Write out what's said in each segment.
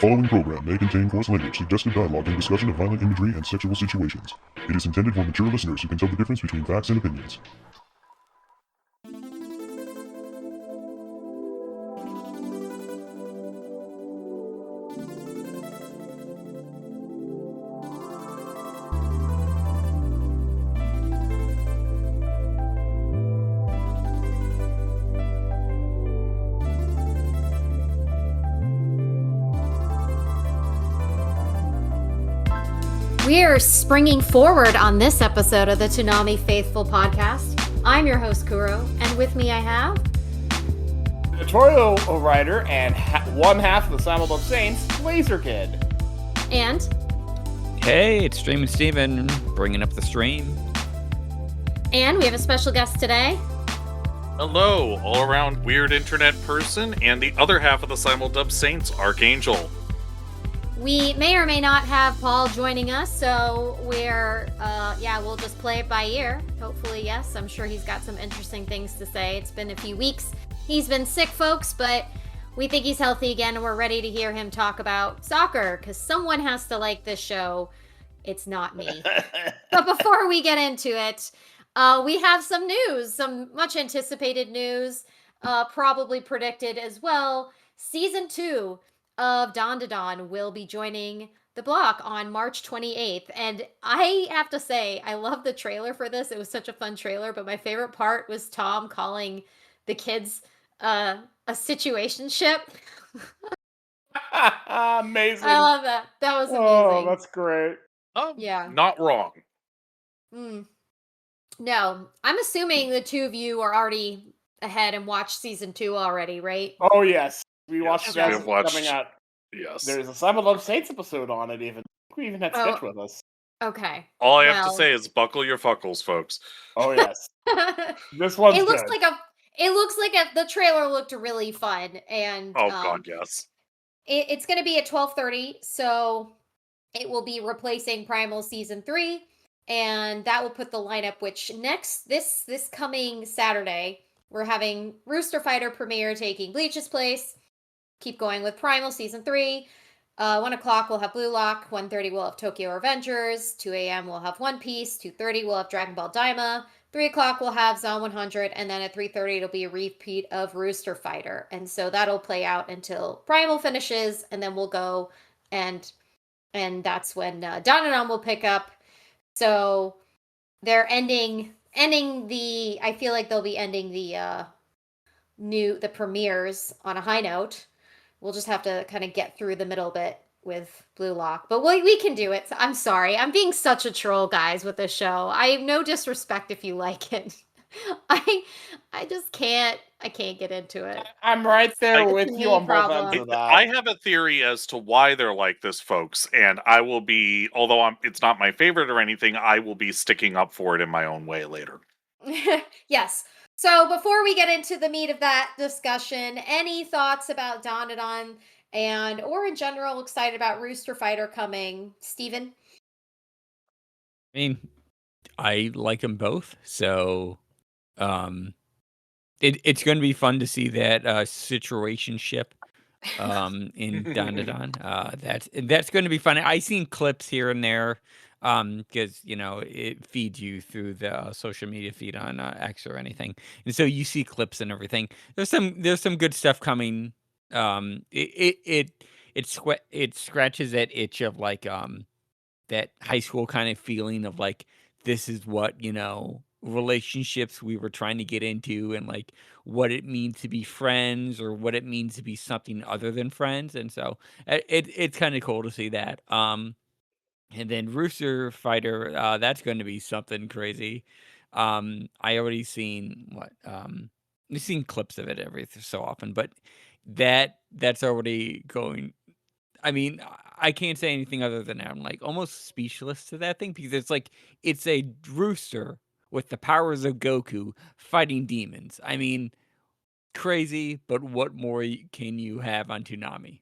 following program may contain coarse language, suggestive dialogue, and discussion of violent imagery and sexual situations. It is intended for mature listeners who can tell the difference between facts and opinions. We're springing forward on this episode of the Toonami Faithful podcast. I'm your host, Kuro, and with me I have... editorial writer and one half of the Simuldub Saints, Laser Kid. And... hey, it's Streaming Steven, bringing up the stream. And we have a special guest today. Hello, all-around weird internet person, and the other half of the Simuldub Saints, Archangel. We may or may not have Paul joining us, so we'll just play it by ear. Hopefully, yes. I'm sure he's got some interesting things to say. It's been a few weeks. He's been sick, folks, but we think he's healthy again, and we're ready to hear him talk about soccer, because someone has to like this show. It's not me. But before we get into it, we have some news, some much anticipated news, probably predicted as well. Season 2 of Dawn to Dawn will be joining the block on March 28th. And I have to say, I love the trailer for this. It was such a fun trailer, but my favorite part was Tom calling the kids a situationship. Amazing. I love that. That was amazing. Oh, that's great. Yeah. Not wrong. No, I'm assuming the two of you are already ahead and watched season 2 already, right? Oh, yes. We watched we have that watched- coming out. Yes. There's a Simuldub Saints episode on it, even. We even had Stitch with us. Okay. All I have to say is buckle your fuckles, folks. Oh, yes. This one's It looks good. the trailer looked really fun, and Oh, God, yes. It's going to be at 12:30, so it will be replacing Primal Season 3, and that will put the lineup, which this coming Saturday, we're having Rooster Fighter premiere taking Bleach's place, keep going with Primal Season 3, 1 o'clock we'll have Blue Lock, 1:30 we'll have Tokyo Revengers, 2 a.m. we'll have One Piece, 2:30 we'll have Dragon Ball Daima, 3 o'clock we'll have Zone 100, and then at 3:30 it'll be a repeat of Rooster Fighter. And so that'll play out until Primal finishes, and then we'll go and that's when Dawn to Dawn will pick up. So they're ending the, I feel like they'll be ending the premieres on a high note. We'll just have to kind of get through the middle bit with Blue Lock, but we can do it. I'm sorry. I'm being such a troll, guys, with this show. I have no disrespect if you like it. I just can't. I can't get into it. I'm right there with you on both problem. ends of that. I have a theory as to why they're like this, folks, and I will be, although it's not my favorite or anything, I will be sticking up for it in my own way later. Yes. So before we get into the meat of that discussion, any thoughts about Dawn to Dawn or in general excited about Rooster Fighter coming? Steven? I mean, I like them both, so it's going to be fun to see that situationship in Dawn to Dawn. That's going to be fun. I've seen clips here and there because it feeds you through the social media feed on X or anything, and so you see clips and everything. There's some good stuff coming. It scratches that itch of like that high school kind of feeling of like, this is what relationships we were trying to get into, and like what it means to be friends or what it means to be something other than friends. And so it's kind of cool to see that. And then Rooster Fighter, that's going to be something crazy. I already seen I've seen clips of it every so often, but that's already going. I mean, I can't say anything other than I'm like almost speechless to that thing, because it's a rooster with the powers of Goku fighting demons. I mean, crazy, but what more can you have on Toonami?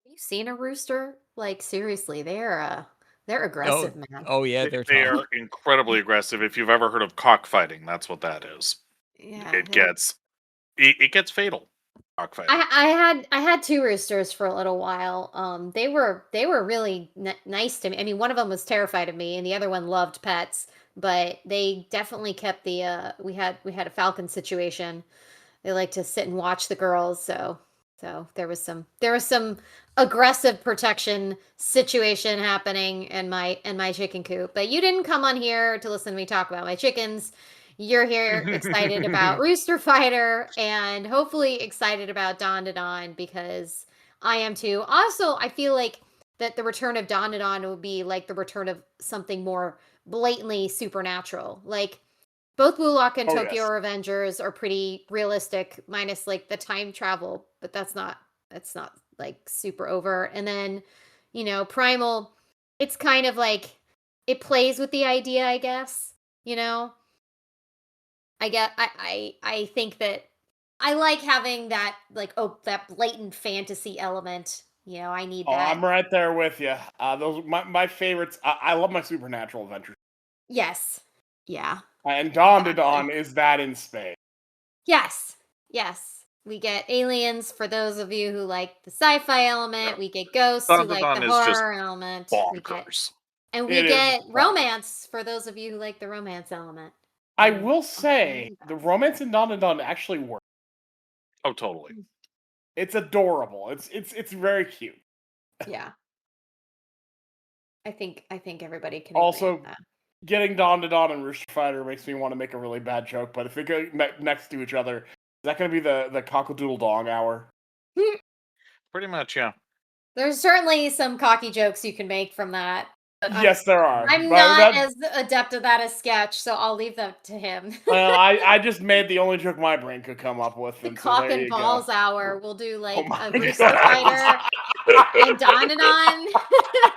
Have you seen a rooster? Like, seriously, they're aggressive, man. Oh yeah, They are incredibly aggressive. If you've ever heard of cockfighting, that's what that is. Yeah, It gets fatal. cockfight. I had two roosters for a little while. They were really nice to me. I mean, one of them was terrified of me, and the other one loved pets. But they definitely kept the. We had a falcon situation. They like to sit and watch the girls, so there was some aggressive protection situation happening in my chicken coop. But you didn't come on here to listen to me talk about my chickens. You're here excited about Rooster Fighter and hopefully excited about Dawn to Dawn because I am too. Also, I feel like that the return of Dawn to Dawn will be like the return of something more blatantly supernatural. Like both Blue Lock and Oh, Tokyo yes. Revengers are pretty realistic, minus like the time travel, but that's not like super over. And then, Primal, it's kind of like it plays with the idea, I guess. I think that I like having that that blatant fantasy element. I need Oh, that. I'm right there with you. Those my favorites. I love my supernatural adventures, Yes. Yeah. and Dawn to Exactly. Dawn is that in space. Yes. Yes. We get aliens for those of you who like the sci-fi element. Yeah. We get ghosts Dawn who to like Dawn the is just horror element. bonkers. We It is get bonkers. romance for those of you who like the romance element. I And will I'll say do that. the romance in Dawn to Dawn actually works. Oh, totally. It's adorable. It's very cute. Yeah. I think everybody can agree Also, on that. getting Dawn to Dawn and Rooster Fighter makes me want to make a really bad joke, but if they go next to each other, is that going to be the cockle-doodle dong hour? Pretty much, yeah. There's certainly some cocky jokes you can make from that. But Yes, there are. I'm But not as adept at that as Sketch, so I'll leave that to him. Well, I just made the only joke my brain could come up with. The And cock so there and you balls go. hour. We'll do like my a Rooster God. Fighter and Dawn to Dawn.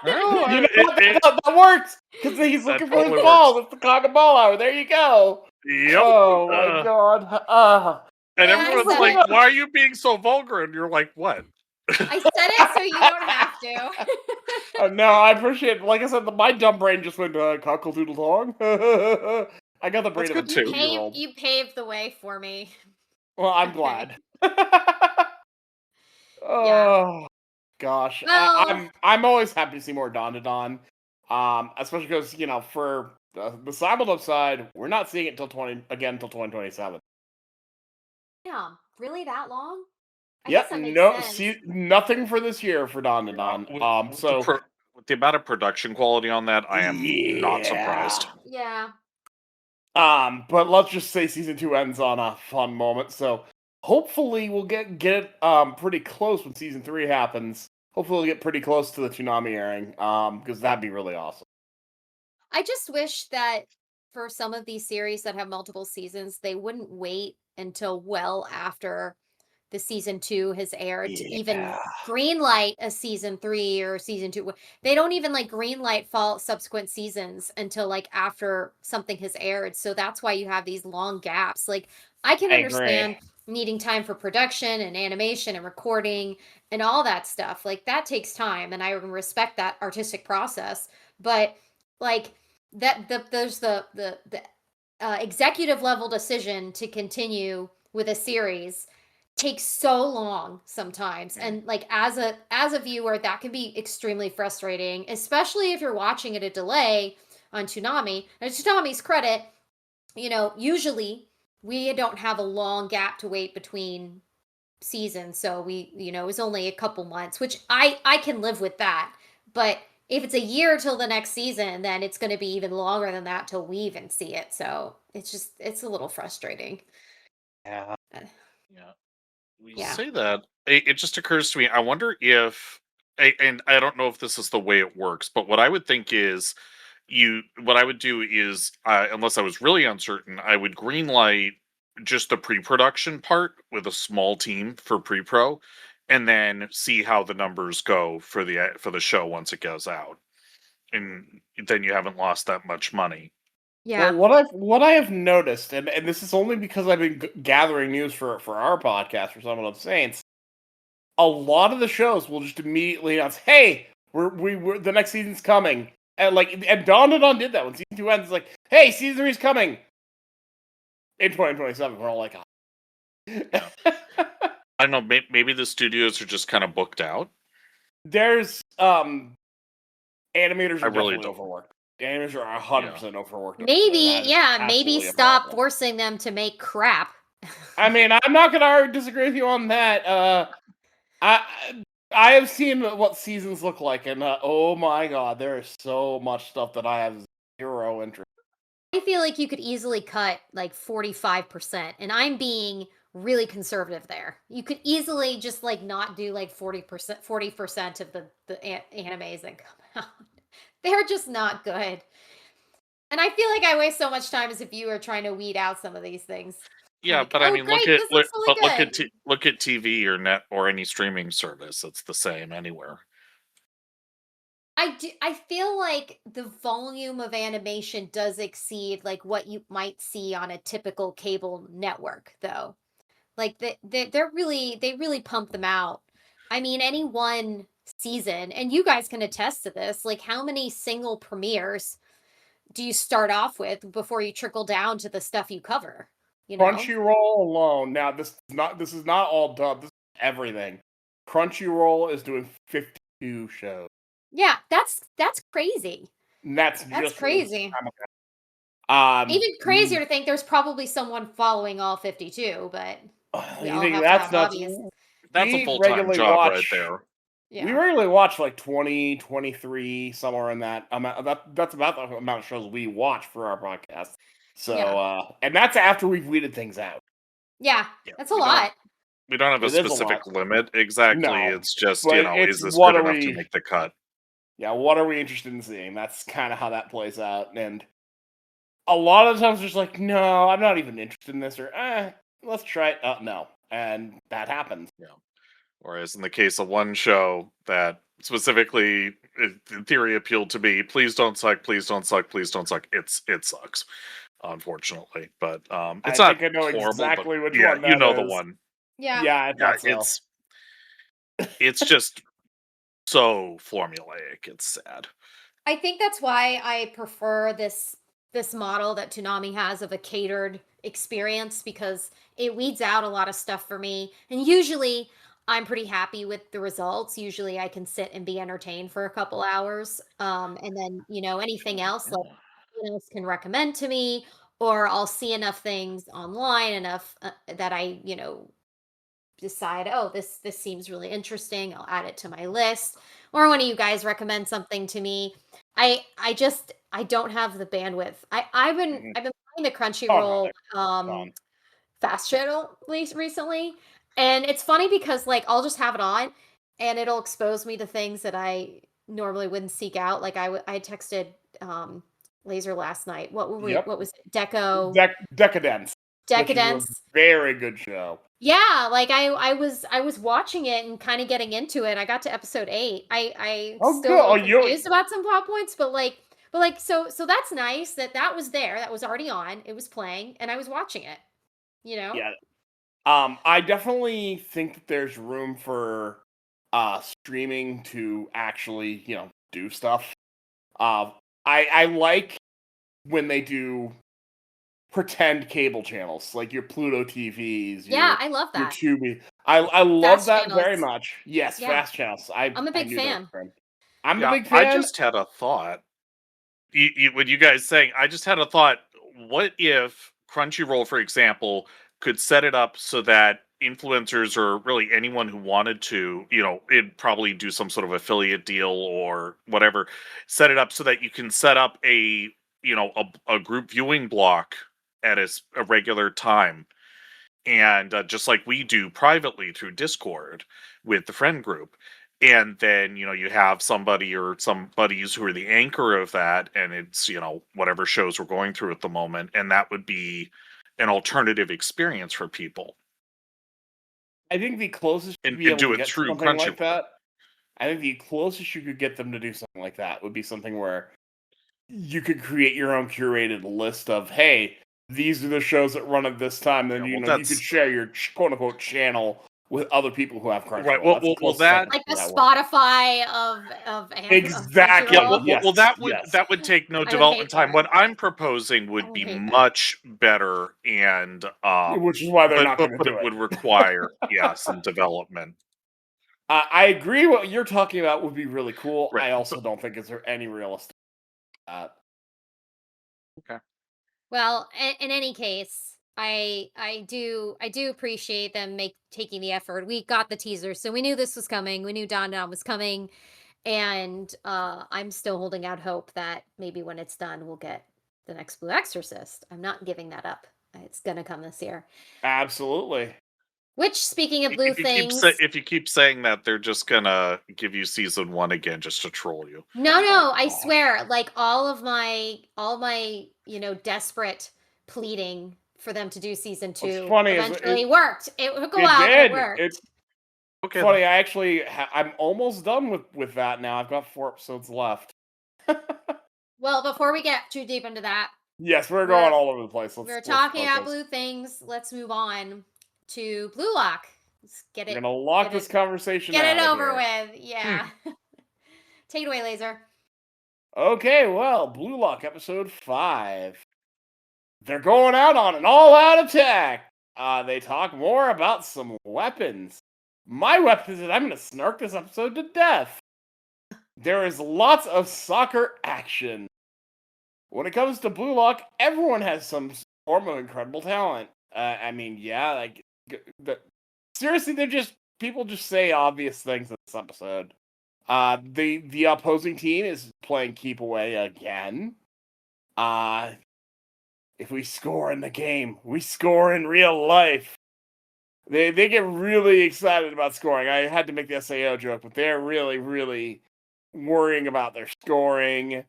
Well, You know what? That works! Because he's That looking for totally his balls. It's the cock and ball hour. There you go. Yep. Oh my God. And Yeah, I everyone's said like, it. "Why are you being so vulgar?" And you're like, "What?" I said it so you don't have to. No, I appreciate it. Like I said, my dumb brain just went cockle doodle dong. I got the brain That's of a good, too. 2-year-old. You paved the way for me. Well, I'm Okay. glad. Yeah. Oh gosh, Well- I'm always happy to see more Dawn to Dawn. Especially because for the Simuldub side, we're not seeing it till 2027. Yeah, really that long? I Yep, guess that makes no, sense. see nothing for this year for Dawn to Dawn. With the amount of production quality on that, I am not surprised. Yeah. But let's just say season 2 ends on a fun moment. So hopefully we'll get pretty close when season 3 happens. Hopefully we'll get pretty close to the Toonami airing. Because that'd be really awesome. I just wish that for some of these series that have multiple seasons, they wouldn't wait until well after the season 2 has aired to even Yeah. greenlight a season 3 or season 2. They don't even like greenlight fall subsequent seasons until like after something has aired. So that's why you have these long gaps. Like I can I understand agree. needing time for production and animation and recording and all that stuff. Like that takes time and I respect that artistic process. But like there's the executive level decision to continue with a series takes so long sometimes, and like as a viewer that can be extremely frustrating, especially if you're watching at a delay on Toonami. And to Toonami's credit, usually we don't have a long gap to wait between seasons, so we it was only a couple months, which I can live with that. But if it's a year till the next season, then it's going to be even longer than that till we even see it. So it's a little frustrating. Yeah. Yeah. We Yeah. say that. It just occurs to me. I wonder if, and I don't know if this is the way it works, but what I would think is, what I would do is, unless I was really uncertain, I would greenlight just the pre-production part with a small team for pre-pro, and then see how the numbers go for the show once it goes out, and then you haven't lost that much money. Yeah. Well, what I have noticed, and this is only because I've been gathering news for our podcast for Simuldub Saints, a lot of the shows will just immediately announce, "Hey, we're the next season's coming," and Dawn to Dawn did that when season 2 ends. It's like, "Hey, season 3's coming in 2027." We're all like, I don't know. Maybe the studios are just kind of booked out. There's animators I are really definitely don't. overworked. The animators are 100% overworked. over there. Maybe, That is yeah, maybe absolutely a stop problem. forcing them to make crap. I mean, I'm not gonna disagree with you on that. I have seen what seasons look like, and oh my god, there is so much stuff that I have zero interest. I feel like you could easily cut like 45%, and I'm being really conservative there. You could easily just like not do like 40% of the animes that come out. They're just not good. And I feel like I waste so much time as a viewer trying to weed out some of these things. Yeah, Like, but I oh mean, great, this looks really good. look at TV or net or any streaming service. It's the same anywhere. I feel like the volume of animation does exceed like what you might see on a typical cable network though. Like they really pump them out. I mean, any one season, and you guys can attest to this, like how many single premieres do you start off with before you trickle down to the stuff you cover? You know? Crunchyroll alone. Now, this is not all dubbed. This is everything. Crunchyroll is doing 52 shows. Yeah, that's crazy. And that's That's just crazy. um. Even crazier to think there's probably someone following all 52, but we You all think have to that's have nuts? hobbies. That's a We full time regularly job right watch. there. We Yeah. regularly watch like 20, 23, somewhere in that amount. That's about the amount of shows we watch for our podcast. So, Yeah. and that's after we've weeded things out. Yeah, Yeah, that's a we don't lot. we don't have a It is a specific lot. limit exactly. No, It's just but is it's this what good are enough to we? make the cut? Yeah, what are we interested in seeing? That's kind of how that plays out. And a lot of times, there's like, no, I'm not even interested in this, or let's try it. No, and that happens. Yeah. Whereas in the case of one show that specifically, in theory, appealed to me, please don't suck, please don't suck, please don't suck. It sucks, unfortunately, but it's I not think I know horrible. But exactly which yeah, one you that know the is. one. Yeah. Yeah, I Yeah, thought so. it's just so formulaic. It's sad. I think that's why I prefer this model that Toonami has of a catered experience because it weeds out a lot of stuff for me. And usually I'm pretty happy with the results. Usually I can sit and be entertained for a couple hours. And then, anything else like someone else can recommend to me or I'll see enough things online enough that I, decide, oh, this seems really interesting. I'll add it to my list. Or one of you guys recommend something to me. I don't have the bandwidth. Mhm. I've been playing the Oh no, Crunchyroll gone. fast channel recently, and it's funny because like I'll just have it on, and it'll expose me to things that I normally wouldn't seek out. Like I texted Laser last night. Yep. What was it? Deco Decadence, which is a Decadence. very good show. Yeah, like I was watching it and kind of getting into it. I got to episode 8. I Oh, still good. a Oh, little you. confused about some plot points, but like so that's nice that was there. That was already on. It was playing and I was watching it, you know? Yeah. I definitely think that there's room for streaming to actually, do stuff. Uh, I like when they do pretend cable channels, like your Pluto TVs, Yeah, I love your that. Tubi. I love Fast that very channels. much. Yes, Yeah. fast channels. I I'm a big knew that was fan. a trend. I'm a Yeah, big I fan. just had a thought. When you guys saying, I just had a thought. What if Crunchyroll, for example, could set it up so that influencers or really anyone who wanted to, it'd probably do some sort of affiliate deal or whatever, set it up so that you can set up a group viewing block at a regular time, and just like we do privately through Discord with the friend group. And then, you have somebody or some buddies who are the anchor of that, and it's, whatever shows we're going through at the moment, and that would be an alternative experience for people. I think the closest you'd And, be able do to it get through something like Crunchyroll. that, I think the closest you could get them to do something like that would be something where you could create your own curated list of, hey, these are the shows that run at this time. Then Yeah, well, you could share your quote unquote channel with other people who have Crunchyroll. Right, well, That's the well, closest that- I Like can the see that working. Spotify of Exactly. Yeah, Crunchyroll. Yes, that yes. would take no I would development hate time. that. What I'm proposing I would would be hate that. much better, and Which is why they're not but going to do it would it. require some development. I agree. What you're talking about would be really cool. Right. I also don't think is there any realistic. Okay. Well, in any case, I do appreciate them taking the effort. We got the teaser, so we knew this was coming. We knew Don Don was coming, and I'm still holding out hope that maybe when it's done, we'll get the next Blue Exorcist. I'm not giving that up. It's gonna come this year. Absolutely. Which, speaking of blue things, If you keep saying that, they're just gonna give you season 1 again just to troll you. no, I gosh. swear, like all my desperate pleading for them to do season 2 funny is eventually worked. It took a It while, but it did. worked. It's Okay. funny. I actually I'm almost done with that now. I've got 4 episodes left. Well, before we get too deep into that, Yes, we're going all over the place. we're Let's talking about focus. blue things. Let's move on to Blue Lock. Let's get We're it. gonna lock get this it- conversation. Get it out of over here. with. Yeah. Take it away, Laser. Okay, well, Blue Lock episode 5. They're going out on an all-out attack. They talk more about some weapons. My weapon is that I'm gonna snark this episode to death. There is lots of soccer action. When it comes to Blue Lock, everyone has some form of incredible talent. I mean, yeah, like seriously, people just say obvious things in this episode. The opposing team is playing keep away again. If we score in the game, we score in real life. They get really excited about scoring. I had to make the SAO joke, but they're really, really worrying about their scoring.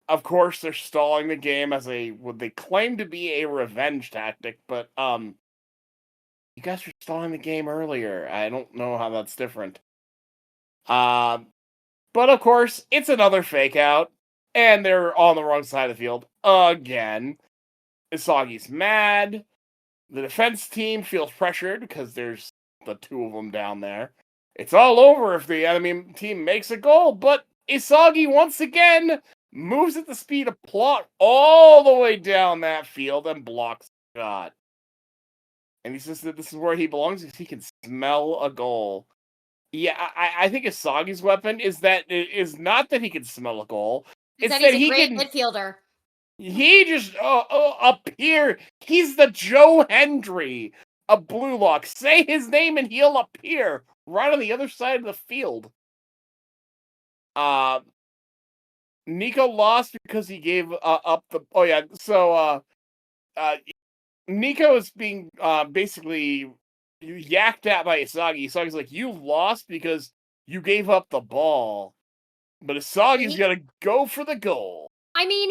Of course, they're stalling the game as what they claim to be a revenge tactic, but you guys were stalling the game earlier. I don't know how that's different. But of course, it's another fake out, and they're on the wrong side of the field again. Isagi's mad. The defense team feels pressured because there's the 2 of them down there. It's all over if the enemy team makes a goal, but Isagi once again moves at the speed of plot all the way down that field and blocks the shot. And he says that this is where he belongs because he can smell a goal. Yeah, I think Isagi's weapon is not that he can smell a goal. It's that that he's a he great can midfielder. He just appear. He's the Joe Hendry of Blue Lock. Say his name and he'll appear right on the other side of the field. Nico lost because he gave up the. Oh yeah, so Nico is being basically yacked at by Isagi. Isagi's like, you lost because you gave up the ball, but Isagi's gonna go for the goal. I mean,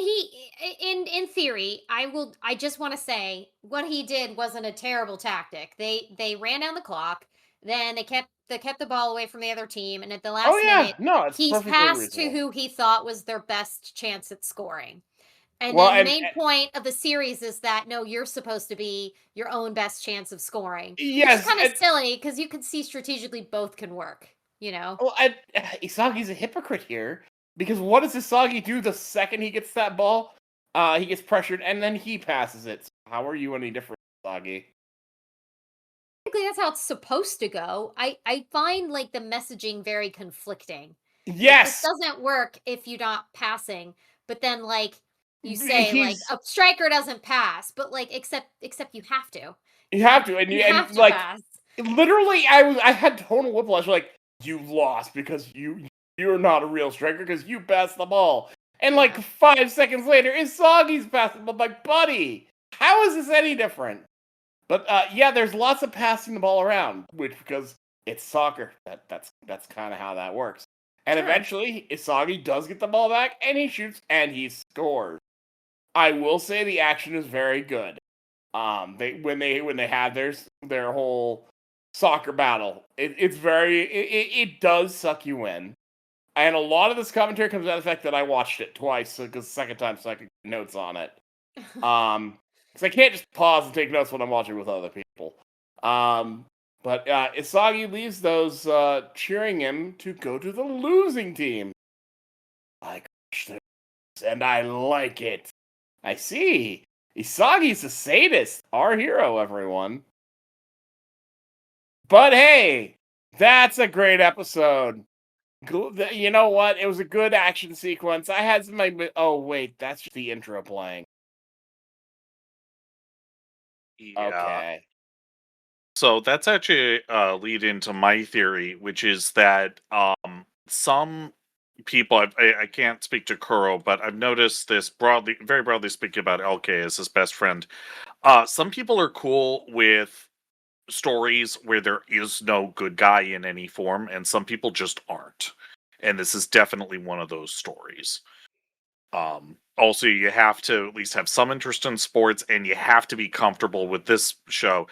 in theory, I just want to say what he did wasn't a terrible tactic. They ran down the clock, then they kept the ball away from the other team, and at the last minute, no, it's he perfectly passed to reasonable. who he thought was their best chance at scoring. And Well, then the main point of the series is that no, you're supposed to be your own best chance of scoring. Yes, It's kind of silly because you can see strategically both can work. You know. Well, Isagi's a hypocrite here because what does Isagi do the second he gets that ball? He gets pressured and then he passes it. So how are you any different, Isagi? Basically, that's how it's supposed to go. I find like the messaging very conflicting. Yes, It doesn't work if you're not passing, but then like you say like he's a striker doesn't pass, but like except you have to. you have to, and You have and to like pass. literally, I had total whiplash. Like you lost because you're not a real striker because you passed the ball, and like Yeah. 5 seconds later, Isagi's passing. I'm like, buddy, how is this any different? But yeah, there's lots of passing the ball around, which because it's soccer, that's kind of how that works. And Sure. eventually, Isagi does get the ball back, and he shoots, and he scores. I will say the action is very good. When they have their whole soccer battle, it does suck you in, and a lot of this commentary comes out of the fact that I watched it twice because the second time so I could get notes on it. Because I can't just pause and take notes when I'm watching with other people. But Isagi leaves those cheering him to go to the losing team. I crushed this, and I like it. I see. Isagi's a sadist. Our hero, everyone. But hey, that's a great episode. You know what? It was a good action sequence. I had some. Oh wait, that's just the intro playing. Yeah. Okay. So that's actually lead into my theory, which is that some people, I can't speak to Kuro, but I've noticed this broadly, very broadly speaking about LK as his best friend. Some people are cool with stories where there is no good guy in any form, and some people just aren't. And this is definitely one of those stories. Also, you have to at least have some interest in sports, and you have to be comfortable with this show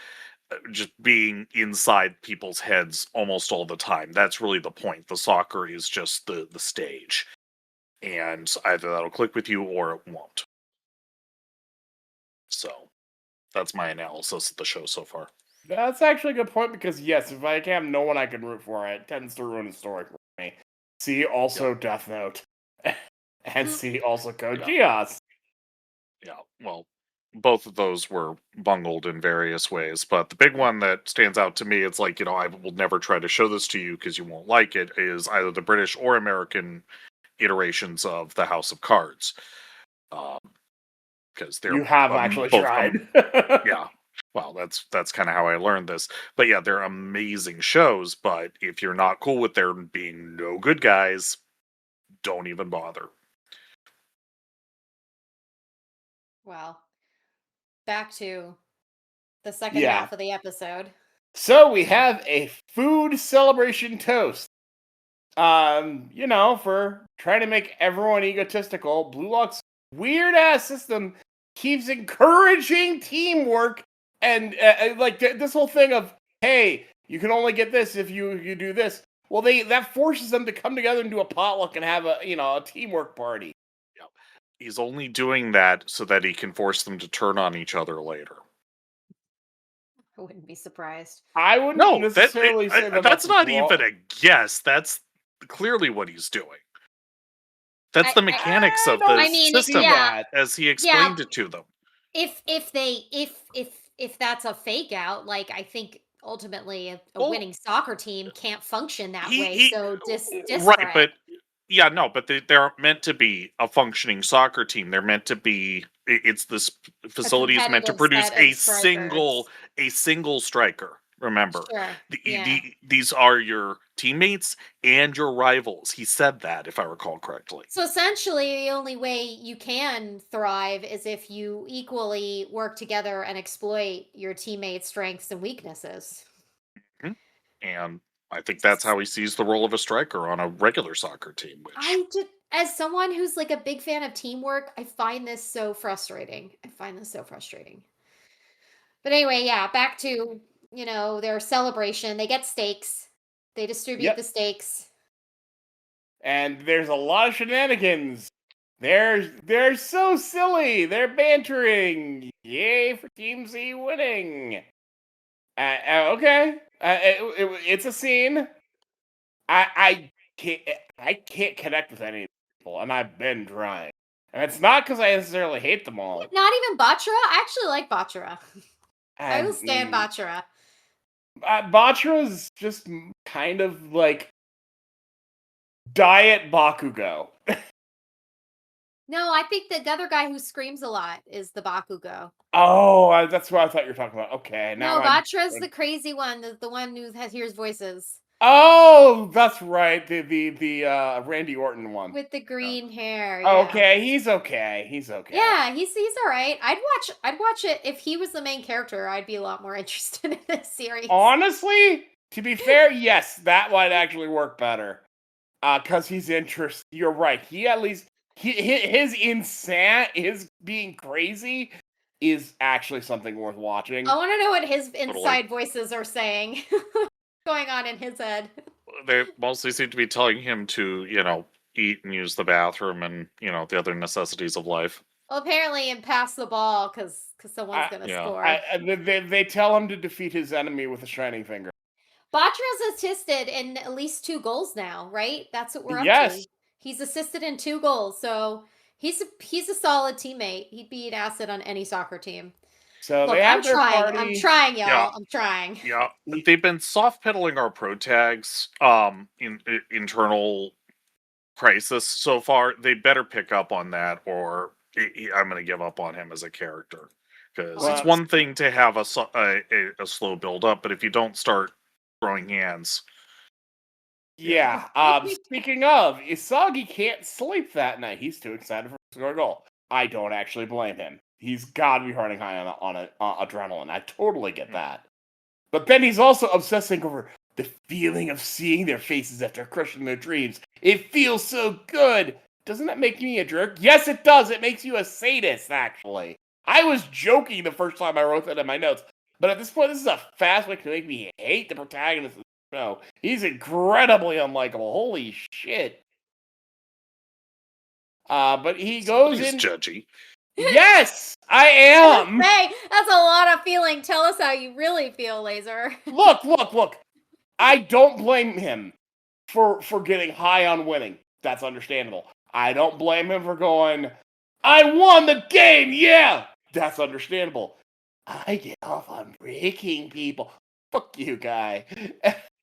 just being inside people's heads almost all the time. That's really the point. The soccer is just the stage. And either that'll click with you or it won't. So that's my analysis of the show so far. That's actually a good point because yes, if I have no one I can root for, it tends to ruin the story for me. See also Death Note. And see also Code Geass. Yeah, well, both of those were bungled in various ways, but the big one that stands out to me, it's like, I will never try to show this to you because you won't like it, is either the British or American iterations of the House of Cards. Because they're You have actually both tried. yeah. Well, that's kind of how I learned this. But yeah, they're amazing shows, but if you're not cool with there being no good guys, don't even bother. Well, back to the second half of the episode. So we have a food celebration toast. For trying to make everyone egotistical, Blue Lock's weird ass system keeps encouraging teamwork and this whole thing of, hey, you can only get this if you do this. Well, that forces them to come together and do a potluck and have a teamwork party. Yep. He's only doing that so that he can force them to turn on each other later. I wouldn't be surprised. I wouldn't necessarily say that's not even a guess. That's clearly what he's doing. That's the mechanics of the system as he explained it to them. If that's a fake out, like I think ultimately a winning soccer team can't function that way. So disparate. Right, but but they're meant to be a functioning soccer team. They're meant to be. It's this facility is meant to produce a single striker. Remember, these are your teammates and your rivals. He said that, if I recall correctly. So essentially, the only way you can thrive is if you equally work together and exploit your teammates' strengths and weaknesses. Mm-hmm. And I think that's how he sees the role of a striker on a regular soccer team. As someone who's like a big fan of teamwork, I find this so frustrating. But anyway, back to their celebration. They get steaks. They distribute the steaks. And there's a lot of shenanigans. They're so silly. They're bantering. Yay for Team Z winning. Okay. It's a scene. I can't connect with any people, and I've been trying. And it's not because I necessarily hate them all. Not even Bachara? I actually like Bachara. I will stand Bachara. Bachara's just kind of like diet Bakugo. No, I think the other guy who screams a lot is the Bakugo. Oh, that's what I thought you were talking about. Okay, now Bachara's the crazy one, the one who hears voices. Oh, that's right. The Randy Orton one with the green hair. Yeah. Okay, he's okay. Yeah, he's all right. I'd watch it if he was the main character. I'd be a lot more interested in this series. Honestly, to be fair, yes, that might actually work better. Because he's interesting. You're right. He at least his being crazy is actually something worth watching. I want to know what his inside voices are saying. Going on in his head. They mostly seem to be telling him to, eat and use the bathroom and, the other necessities of life. Well, apparently, and pass the ball because someone's going to score. They tell him to defeat his enemy with a shining finger. Batra's assisted in at least 2 goals now, right? That's what we're up Yes. to. He's assisted in 2 goals, so he's a solid teammate. He'd be an asset on any soccer team. So Look, they have I'm their trying. party. I'm trying, y'all. Yeah. I'm trying. Yeah, they've been soft pedaling our pro tags in internal crisis so far. They better pick up on that, or I'm going to give up on him as a character. Because it's Well- one thing to have a slow build up, but if you don't start throwing hands, Yeah. Speaking of, Isagi can't sleep that night. He's too excited for his score goal. I don't actually blame him. He's got to be running high on adrenaline. I totally get that. But then he's also obsessing over the feeling of seeing their faces after crushing their dreams. It feels so good. Doesn't that make me a jerk? Yes, it does. It makes you a sadist, actually. I was joking the first time I wrote that in my notes. But at this point, this is a fast way to make me hate the protagonist of the show. He's incredibly unlikable. Holy shit. But he goes he's in. judgy. Yes, I am. Hey, that's a lot of feeling. Tell us how you really feel, Laser. Look. I don't blame him for getting high on winning. That's understandable. I don't blame him for going, I won the game, yeah! That's understandable. I get off on breaking people. Fuck you, guy.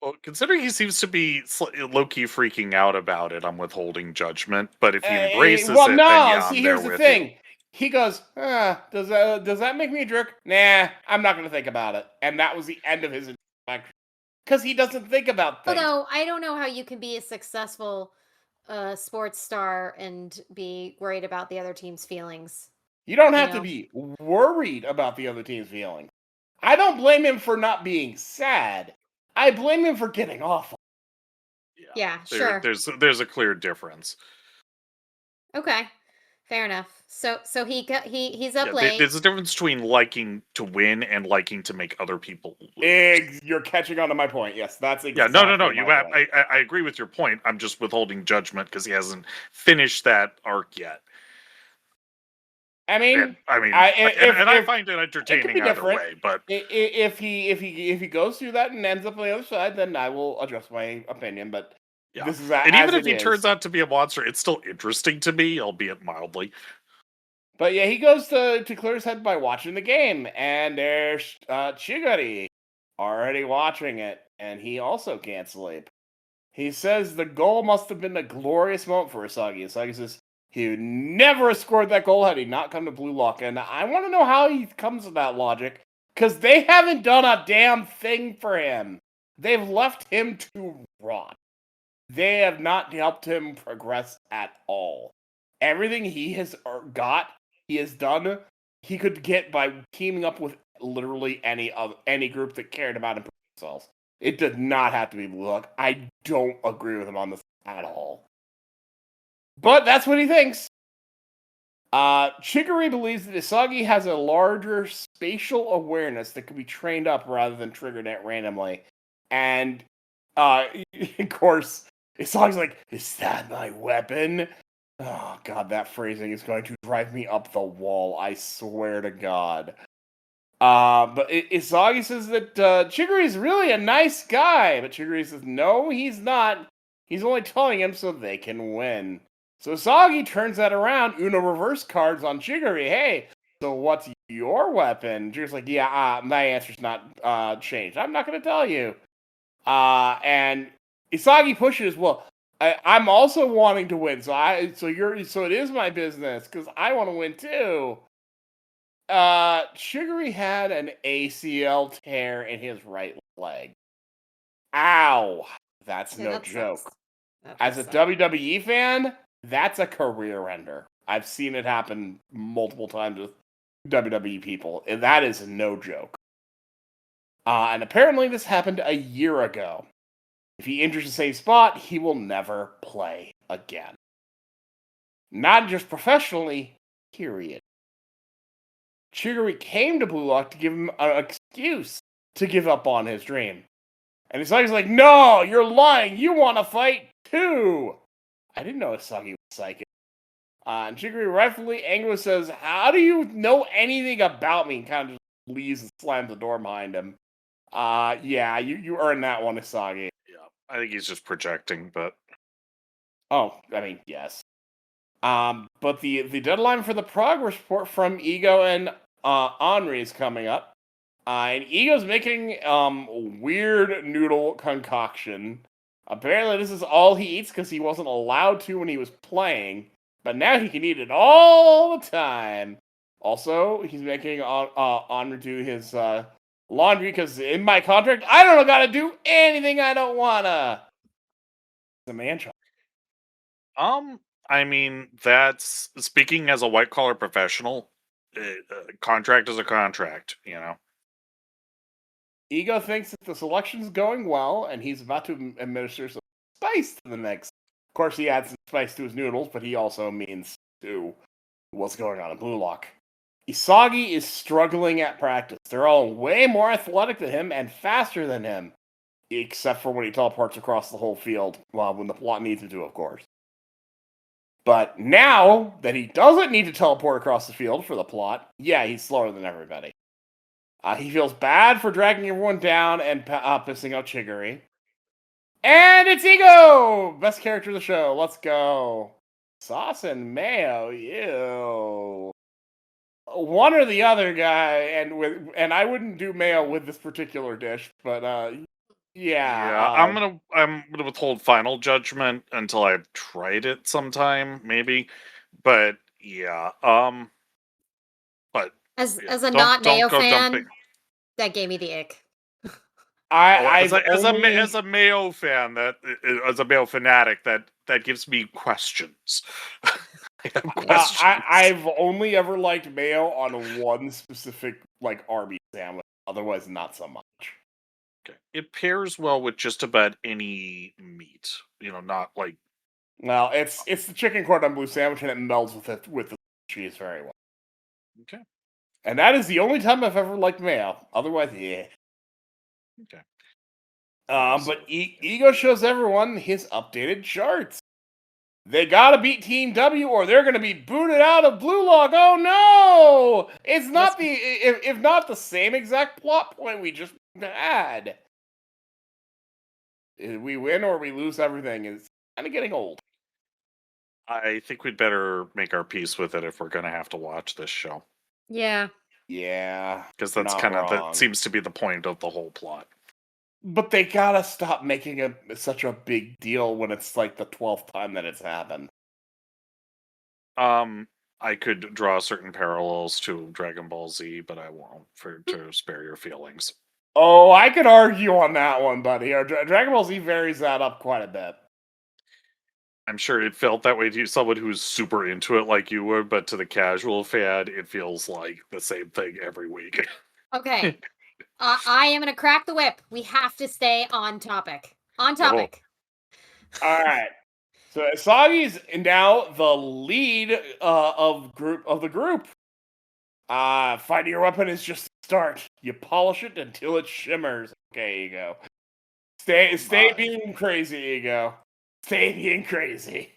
Well, considering he seems to be low-key freaking out about it, I'm withholding judgment. But if he embraces well, it, no, then yeah, I'm see, there here's the with thing. you. He goes, does that make me a jerk? Nah, I'm not going to think about it. And that was the end of his interaction. Because he doesn't think about things. Although, I don't know how you can be a successful sports star and be worried about the other team's feelings. You don't have to be worried about the other team's feelings. I don't blame him for not being sad. I blame him for getting off. Yeah, sure. There's a clear difference. Okay, fair enough. So he's up late. There's a difference between liking to win and liking to make other people lose. You're catching on to my point. Yes, that's exactly. Yeah, no. I agree with your point. I'm just withholding judgment because he hasn't finished that arc yet. I mean, I find it entertaining either way. But if he goes through that and ends up on the other side, then I will adjust my opinion. But yeah, this is and even if he turns out to be a monster, it's still interesting to me, albeit mildly. But yeah, he goes to clear his head by watching the game, and there's Chigari already watching it, and he also can't sleep. He says the goal must have been a glorious moment for Isagi. Isagi says he would never have scored that goal had he not come to Blue Lock, and I want to know how he comes to that logic, because they haven't done a damn thing for him. They've left him to rot. They have not helped him progress at all. Everything he has he has done, he could get by teaming up with literally any group that cared about him themselves. It did not have to be Blue Lock. I don't agree with him on this at all. But that's what he thinks. Chigari believes that Isagi has a larger spatial awareness that can be trained up rather than triggered at randomly. And, of course, Isagi's like, is that my weapon? Oh, God, that phrasing is going to drive me up the wall. I swear to God. But Isagi says that Chigari is really a nice guy. But Chigari says, no, he's not. He's only telling him so they can win. So Isagi turns that around. Uno reverse cards on Chigari. Hey, so what's your weapon? Chigari's like, yeah, my answer's not changed. I'm not going to tell you. And Isagi pushes, well, I'm also wanting to win, so it is my business because I want to win too. Chigari had an ACL tear in his right leg. Ow, that's no joke. As a WWE fan, that's a career ender. I've seen it happen multiple times with WWE people, and that is no joke. And apparently this happened a year ago. If he enters the same spot, he will never play again. Not just professionally, period. Chigari came to Blue Lock to give him an excuse to give up on his dream. And Isagi's like, no, you're lying. You want to fight too. I didn't know Isagi was psychic. And Chigari rightfully angry says, how do you know anything about me? And kind of just leaves and slams the door behind him. Yeah, you earned that one, Isagi. Yeah, I think he's just projecting, but Oh, I mean, yes. But the deadline for the progress report from Ego and Henri is coming up. And Ego's making weird noodle concoction. Apparently, this is all he eats because he wasn't allowed to when he was playing, but now he can eat it all the time. Also, he's making Henri do his laundry because in my contract, I don't gotta do anything I don't wanna. It's a man child. I mean, that's speaking as a white collar professional. Contract is a contract, you know. Ego thinks that the selection's going well, and he's about to administer some spice to the mix. Of course, he adds some spice to his noodles, but he also means to what's going on in Blue Lock. Isagi is struggling at practice. They're all way more athletic than him and faster than him, except for when he teleports across the whole field. Well, when the plot needs him to, of course. But now that he doesn't need to teleport across the field for the plot, yeah, he's slower than everybody. He feels bad for dragging everyone down and pissing out Chiguri. And it's Ego! Best character of the show. Let's go. Sauce and mayo. Ew. One or the other guy, and I wouldn't do mayo with this particular dish, but yeah. I'm gonna withhold final judgment until I've tried it sometime, maybe. But yeah, but As yeah, a not mayo go fan, dumping. that gave me the ick. As a Mayo fan, as a Mayo fanatic, that gives me questions. I have questions. I've only ever liked mayo on one specific like Arby's sandwich. Otherwise, not so much. Okay. It pairs well with just about any meat. You know, not like. Well, it's the chicken cordon bleu sandwich, and it melds with the cheese very well. Okay. And that is the only time I've ever liked mayo. Otherwise, yeah. Okay. But Ego shows everyone his updated charts. They gotta beat Team W or they're gonna be booted out of Blue Log. Oh no! It's not if not the same exact plot point we just had. We win or we lose everything. It's kind of getting old. I think we'd better make our peace with it if we're gonna have to watch this show. Yeah. Yeah. Because that's kind of that seems to be the point of the whole plot. But they gotta stop making such a big deal when it's like the 12th time that it's happened. I could draw certain parallels to Dragon Ball Z, but I won't to spare your feelings. Oh, I could argue on that one, buddy. Dragon Ball Z varies that up quite a bit. I'm sure it felt that way to someone who's super into it like you would, but to the casual fan, it feels like the same thing every week. Okay. I am going to crack the whip. We have to stay on topic. On topic. Oh. All right. So Isagi's now the lead of the group. Finding your weapon is just the start. You polish it until it shimmers. Okay, Ego. Stay being crazy, Ego. Stay being crazy.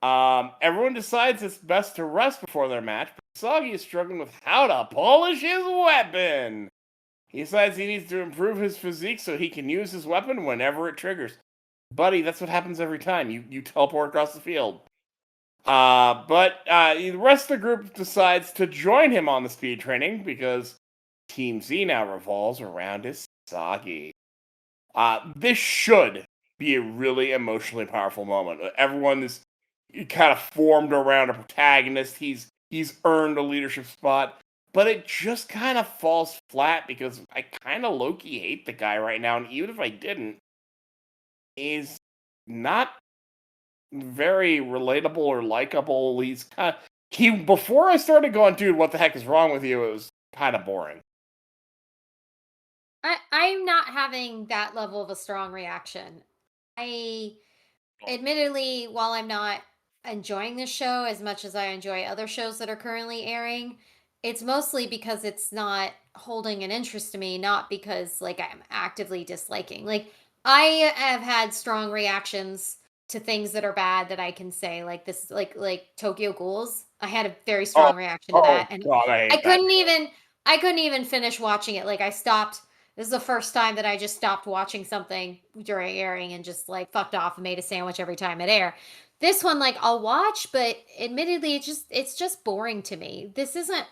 Everyone decides it's best to rest before their match, but Isagi is struggling with how to polish his weapon. He decides he needs to improve his physique so he can use his weapon whenever it triggers. Buddy, that's what happens every time. You teleport across the field. But the rest of the group decides to join him on the speed training because Team Z now revolves around Isagi. This should be a really emotionally powerful moment. Everyone is kind of formed around a protagonist. He's earned a leadership spot. But it just kind of falls flat because I kind of low-key hate the guy right now. And even if I didn't, he's not very relatable or likable. He's kind of... Before I started going, dude, what the heck is wrong with you? It was kind of boring. I'm not having that level of a strong reaction. Admittedly, while I'm not enjoying this show as much as I enjoy other shows that are currently airing, it's mostly because it's not holding an interest to me, not because like I'm actively disliking. Like I have had strong reactions to things that are bad that I can say, like this, like Tokyo Ghouls. I had a very strong reaction to that, and God, I couldn't even finish watching it. Like I stopped This is the first time that I just stopped watching something during airing and just like fucked off and made a sandwich every time it air. This one, like, I'll watch, but admittedly, it's just boring to me. This isn't,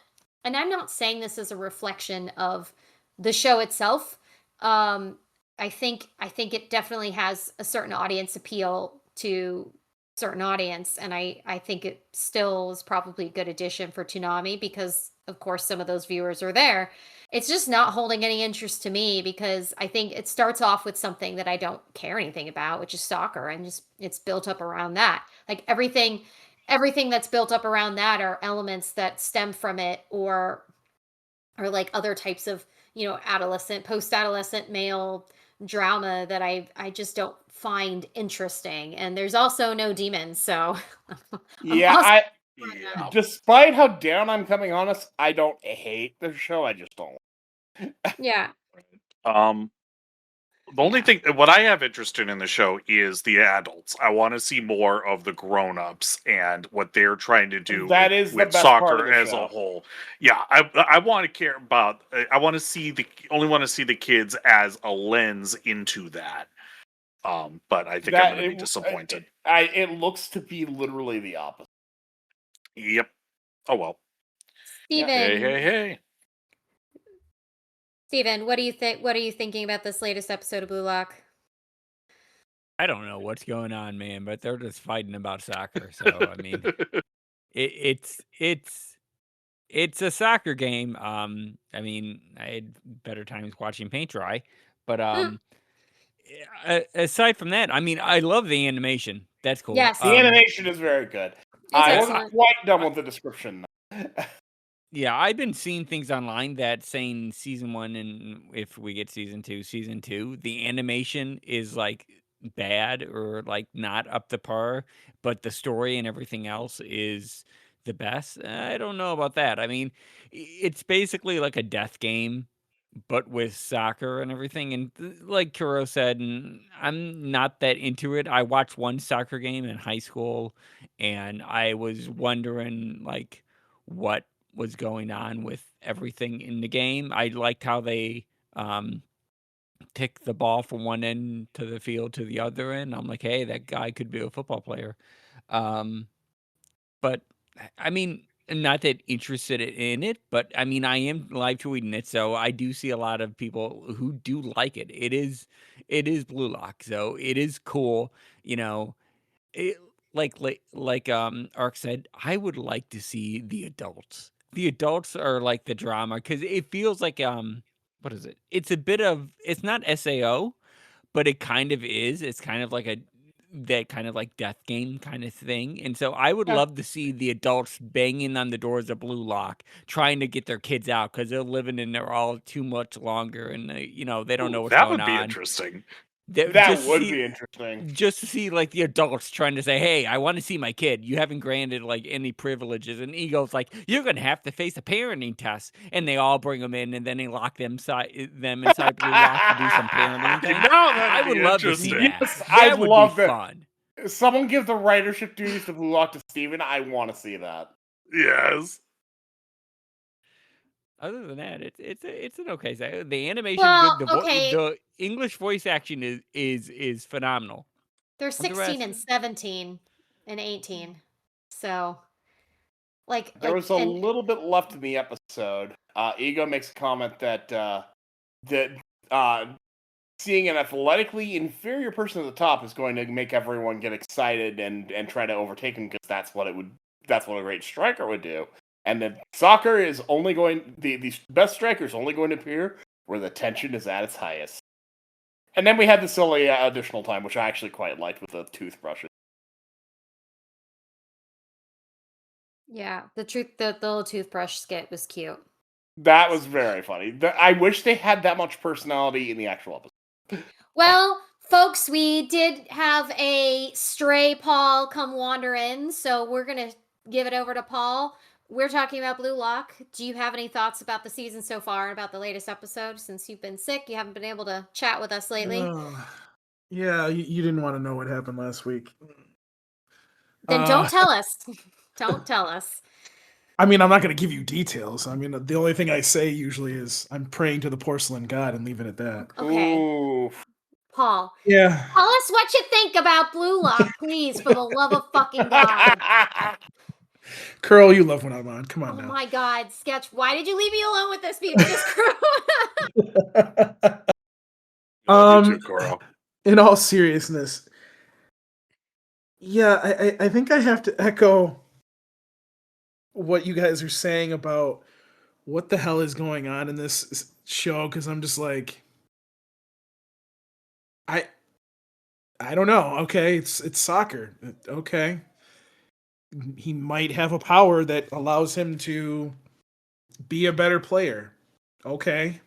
and I'm not saying this is a reflection of the show itself. I think it definitely has a certain audience appeal to certain audience, and I think it still is probably a good addition for Toonami because of course some of those viewers are there. It's just not holding any interest to me because I think it starts off with something that I don't care anything about, which is soccer, and just it's built up around that. Like everything that's built up around that are elements that stem from it or like other types of, adolescent, post-adolescent male drama that I just don't find interesting. And there's also no demons, so I'm Yeah, also Yeah. despite how down I'm coming on us, I don't hate the show. I just don't. yeah. The only Yeah. thing what I have interested in the show is the adults. I want to see more of the grown-ups and what they're trying to do That is the with best part of soccer the as a show. whole. Yeah, I want to care about. I want to see the kids as a lens into that. But I think I'm going to be disappointed. It looks to be literally the opposite. Yep. Oh well. Steven, Hey. Steven, what do you think? What are you thinking about this latest episode of Blue Lock? I don't know what's going on, man, but they're just fighting about soccer. So I mean, it's a soccer game. I mean, I had better times watching paint dry, but aside from that, I mean, I love the animation. That's cool. Yes. The animation is very good. It's I wasn't excellent. quite done with the description. Yeah, I've been seeing things online that saying season 1 and if we get season 2, the animation is like bad or like not up to par, but the story and everything else is the best. I don't know about that. I mean, it's basically like a death game, but with soccer and everything. And like Kuro said, and I'm not that into it. I watched one soccer game in high school, and I was wondering like what was going on with everything in the game. I liked how they kick the ball from one end to the field to the other end. I'm like, hey, that guy could be a football player. But I mean, not that interested in it, but I mean, I am live tweeting it, so I do see a lot of people who do like it. It is Blue Lock, so it is cool. You know, it, Ark said, I would like to see the adults. The adults are like the drama because it feels like what is it? It's a bit of it's not SAO, but it kind of is. It's kind of like that kind of like death game kind of thing. And so I would Yeah. love to see the adults banging on the doors of Blue Lock, trying to get their kids out because they're living in there all too much longer, and they don't know what's That going would be on. interesting. That would be interesting. Just to see like the adults trying to say, "Hey, I want to see my kid. You haven't granted like any privileges." And Ego's like, "You're gonna have to face a parenting test." And they all bring them in, and then they lock them inside Blue Lock to do some parenting thing. I would love to see that. Yes, That I'd would love be that. fun. Someone give the writership duties to Blue Lock to Steven. I want to see that. Yes. Other than that, it's an okay set. The animation's Well, good. okay. The English voice action is phenomenal. They're But the 16 and rest- 17 and 18. So, like, There was a little bit left in the episode. Ego makes a comment that seeing an athletically inferior person at the top is going to make everyone get excited and try to overtake him because that's what a great striker would do. And that soccer is only going the best striker is only going to appear where the tension is at its highest. And then we had the silly additional time, which I actually quite liked with the toothbrushes. yeah, the little toothbrush skit was cute. That was very funny. I wish they had that much personality in the actual episode. Well, folks, we did have a stray Paul come wander in, so we're going to give it over to Paul. We're talking about Blue Lock. Do you have any thoughts about the season so far and about the latest episode? Since you've been sick, you haven't been able to chat with us lately. Yeah, you didn't want to know what happened last week. Then don't tell us. Don't tell us. I mean, I'm not going to give you details. I mean, the only thing I say usually is I'm praying to the porcelain god and leave it at that. Okay, Ooh. Paul, Yeah. tell us what you think about Blue Lock, please, for the love of fucking God. Curl, you love when I'm on. Come on Oh now. my God, Sketch, why did you leave me alone with this this crew? You too, Kuro. In all seriousness, yeah, I think I have to echo what you guys are saying about what the hell is going on in this show, because I'm just like, I don't know. Okay, it's soccer. Okay, he might have a power that allows him to be a better player. Okay,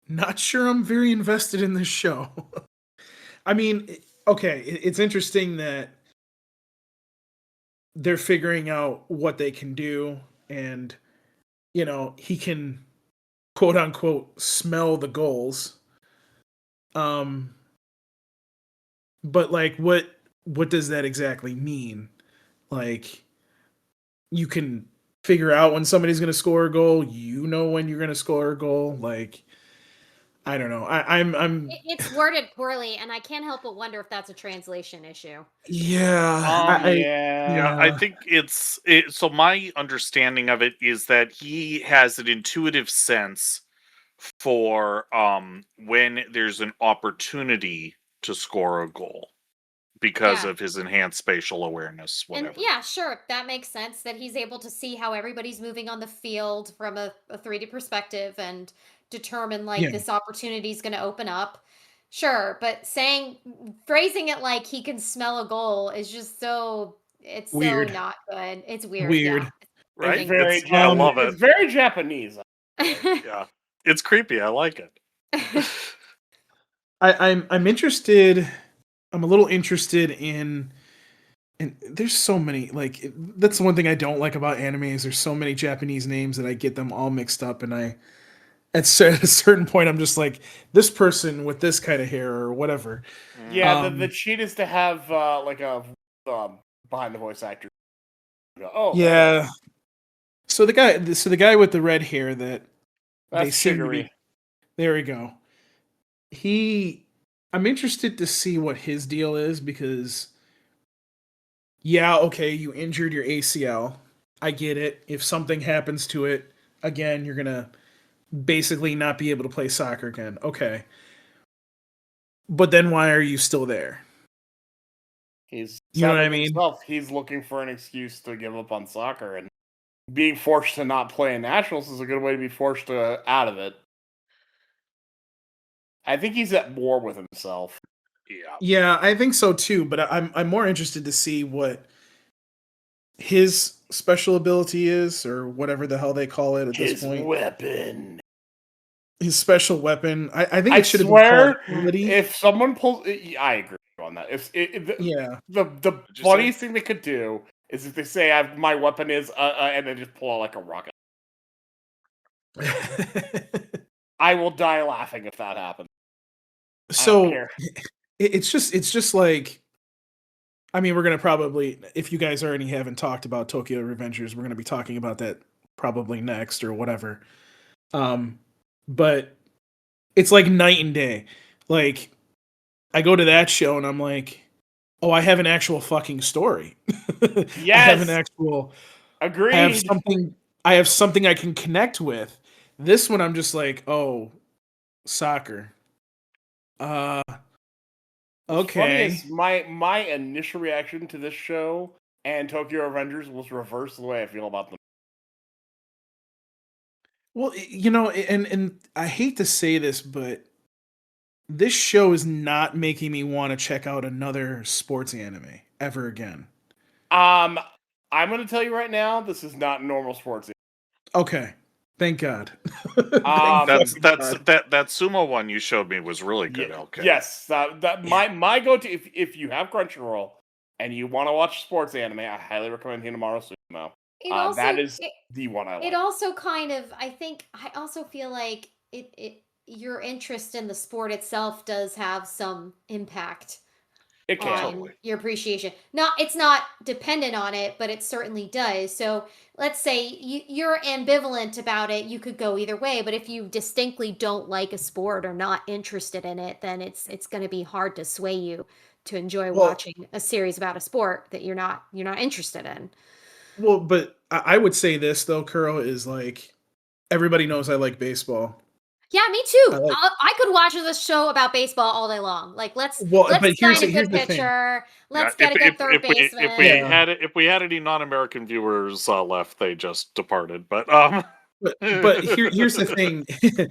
not sure I'm very invested in this show. I mean, okay, it's interesting that they're figuring out what they can do, and he can quote unquote smell the goals. Um, but like, what does that exactly mean? Like, you can figure out when somebody's going to score a goal. You know when you're going to score a goal. Like, I don't know. I'm It's worded poorly, and I can't help but wonder if that's a translation issue. yeah. Yeah, I think so my understanding of it is that he has an intuitive sense for when there's an opportunity to score a goal because Yeah. of his enhanced spatial awareness, whatever. And yeah, sure, that makes sense that he's able to see how everybody's moving on the field from a 3D perspective and determine like Yeah. this opportunity is going to open up. Sure, but phrasing it like he can smell a goal is just it's Weird. so not good. It's weird, Weird. yeah. Right? It's very I Japanese. love it. It's very Japanese. Yeah. It's creepy. I like it. I'm interested. I'm a little interested in. And there's so many, like, that's the one thing I don't like about anime is there's so many Japanese names that I get them all mixed up, and at a certain point I'm just like, this person with this kind of hair or whatever. Yeah, the cheat is to have like a behind the voice actor. Oh yeah. hey, So the guy with the red hair that they that's seem to be. Shigeru. There we go. I'm interested to see what his deal is because, yeah, okay, you injured your ACL. I get it. If something happens to it, again, you're gonna basically not be able to play soccer again. Okay. But then why are you still there? He's You know sad what I with mean? himself. He's looking for an excuse to give up on soccer, and being forced to not play in nationals is a good way to be forced out of it. I think he's at war with himself. Yeah. Yeah, I think so too, but I'm more interested to see what his special ability is or whatever the hell they call it at this point. Weapon. His special weapon. I think I it should have been called swear, ability. if someone pulls, I agree on that. Yeah. The you funniest say? thing they could do is if they say my weapon is and then just pull out like a rocket. I will die laughing if that happens. I don't So care. it's just like, I mean, we're gonna probably, if you guys already haven't talked about Tokyo Revengers, we're gonna be talking about that probably next or whatever. But it's like night and day. Like, I go to that show and I'm like, oh, I have an actual fucking story. I have an Yes, actual. I have agreed. something. I have something I can connect with. This one, I'm just like, oh, soccer. What's funny Okay. is my initial reaction to this show and Tokyo Revengers was reverse the way I feel about them. Well, and I hate to say this, but this show is not making me want to check out another sports anime ever again. I'm gonna tell you right now, this is not normal sports. Okay. Thank God. That's fucking that's God. that sumo one you showed me was really good. Okay. Yes, that my go to if you have Crunchyroll and you want to watch sports anime, I highly recommend Hinamaru Sumo. That is the one I like. It also kind of, I also feel like your interest in the sport itself does have some impact It can. Totally. your appreciation. No, it's not dependent on it, but it certainly does. So let's say you're ambivalent about it. You could go either way, but if you distinctly don't like a sport or not interested in it, then it's going to be hard to sway you to enjoy Well- watching a series about a sport that you're not interested in. Well, but I would say this though, Kuro, is like everybody knows I like baseball. Yeah, me too. I like- I could watch this show about baseball all day long. Like let's Well, but sign a here's good the thing. pitcher. Let's Yeah, get a good third baseman. Yeah. If we had any non-American viewers left, they just departed. But But here's the thing.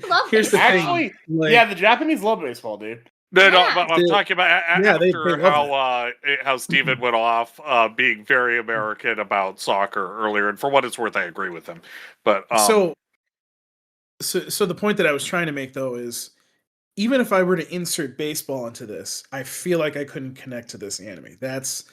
Love Here's the Actually, thing. Like, yeah, the Japanese love baseball, dude. no, Yeah. but I'm They- talking about yeah, they after love how Steven went off being very American about soccer earlier, and for what it's worth, I agree with him. But so the point that I was trying to make though is even if I were to insert baseball into this, I feel like I couldn't connect to this anime. That's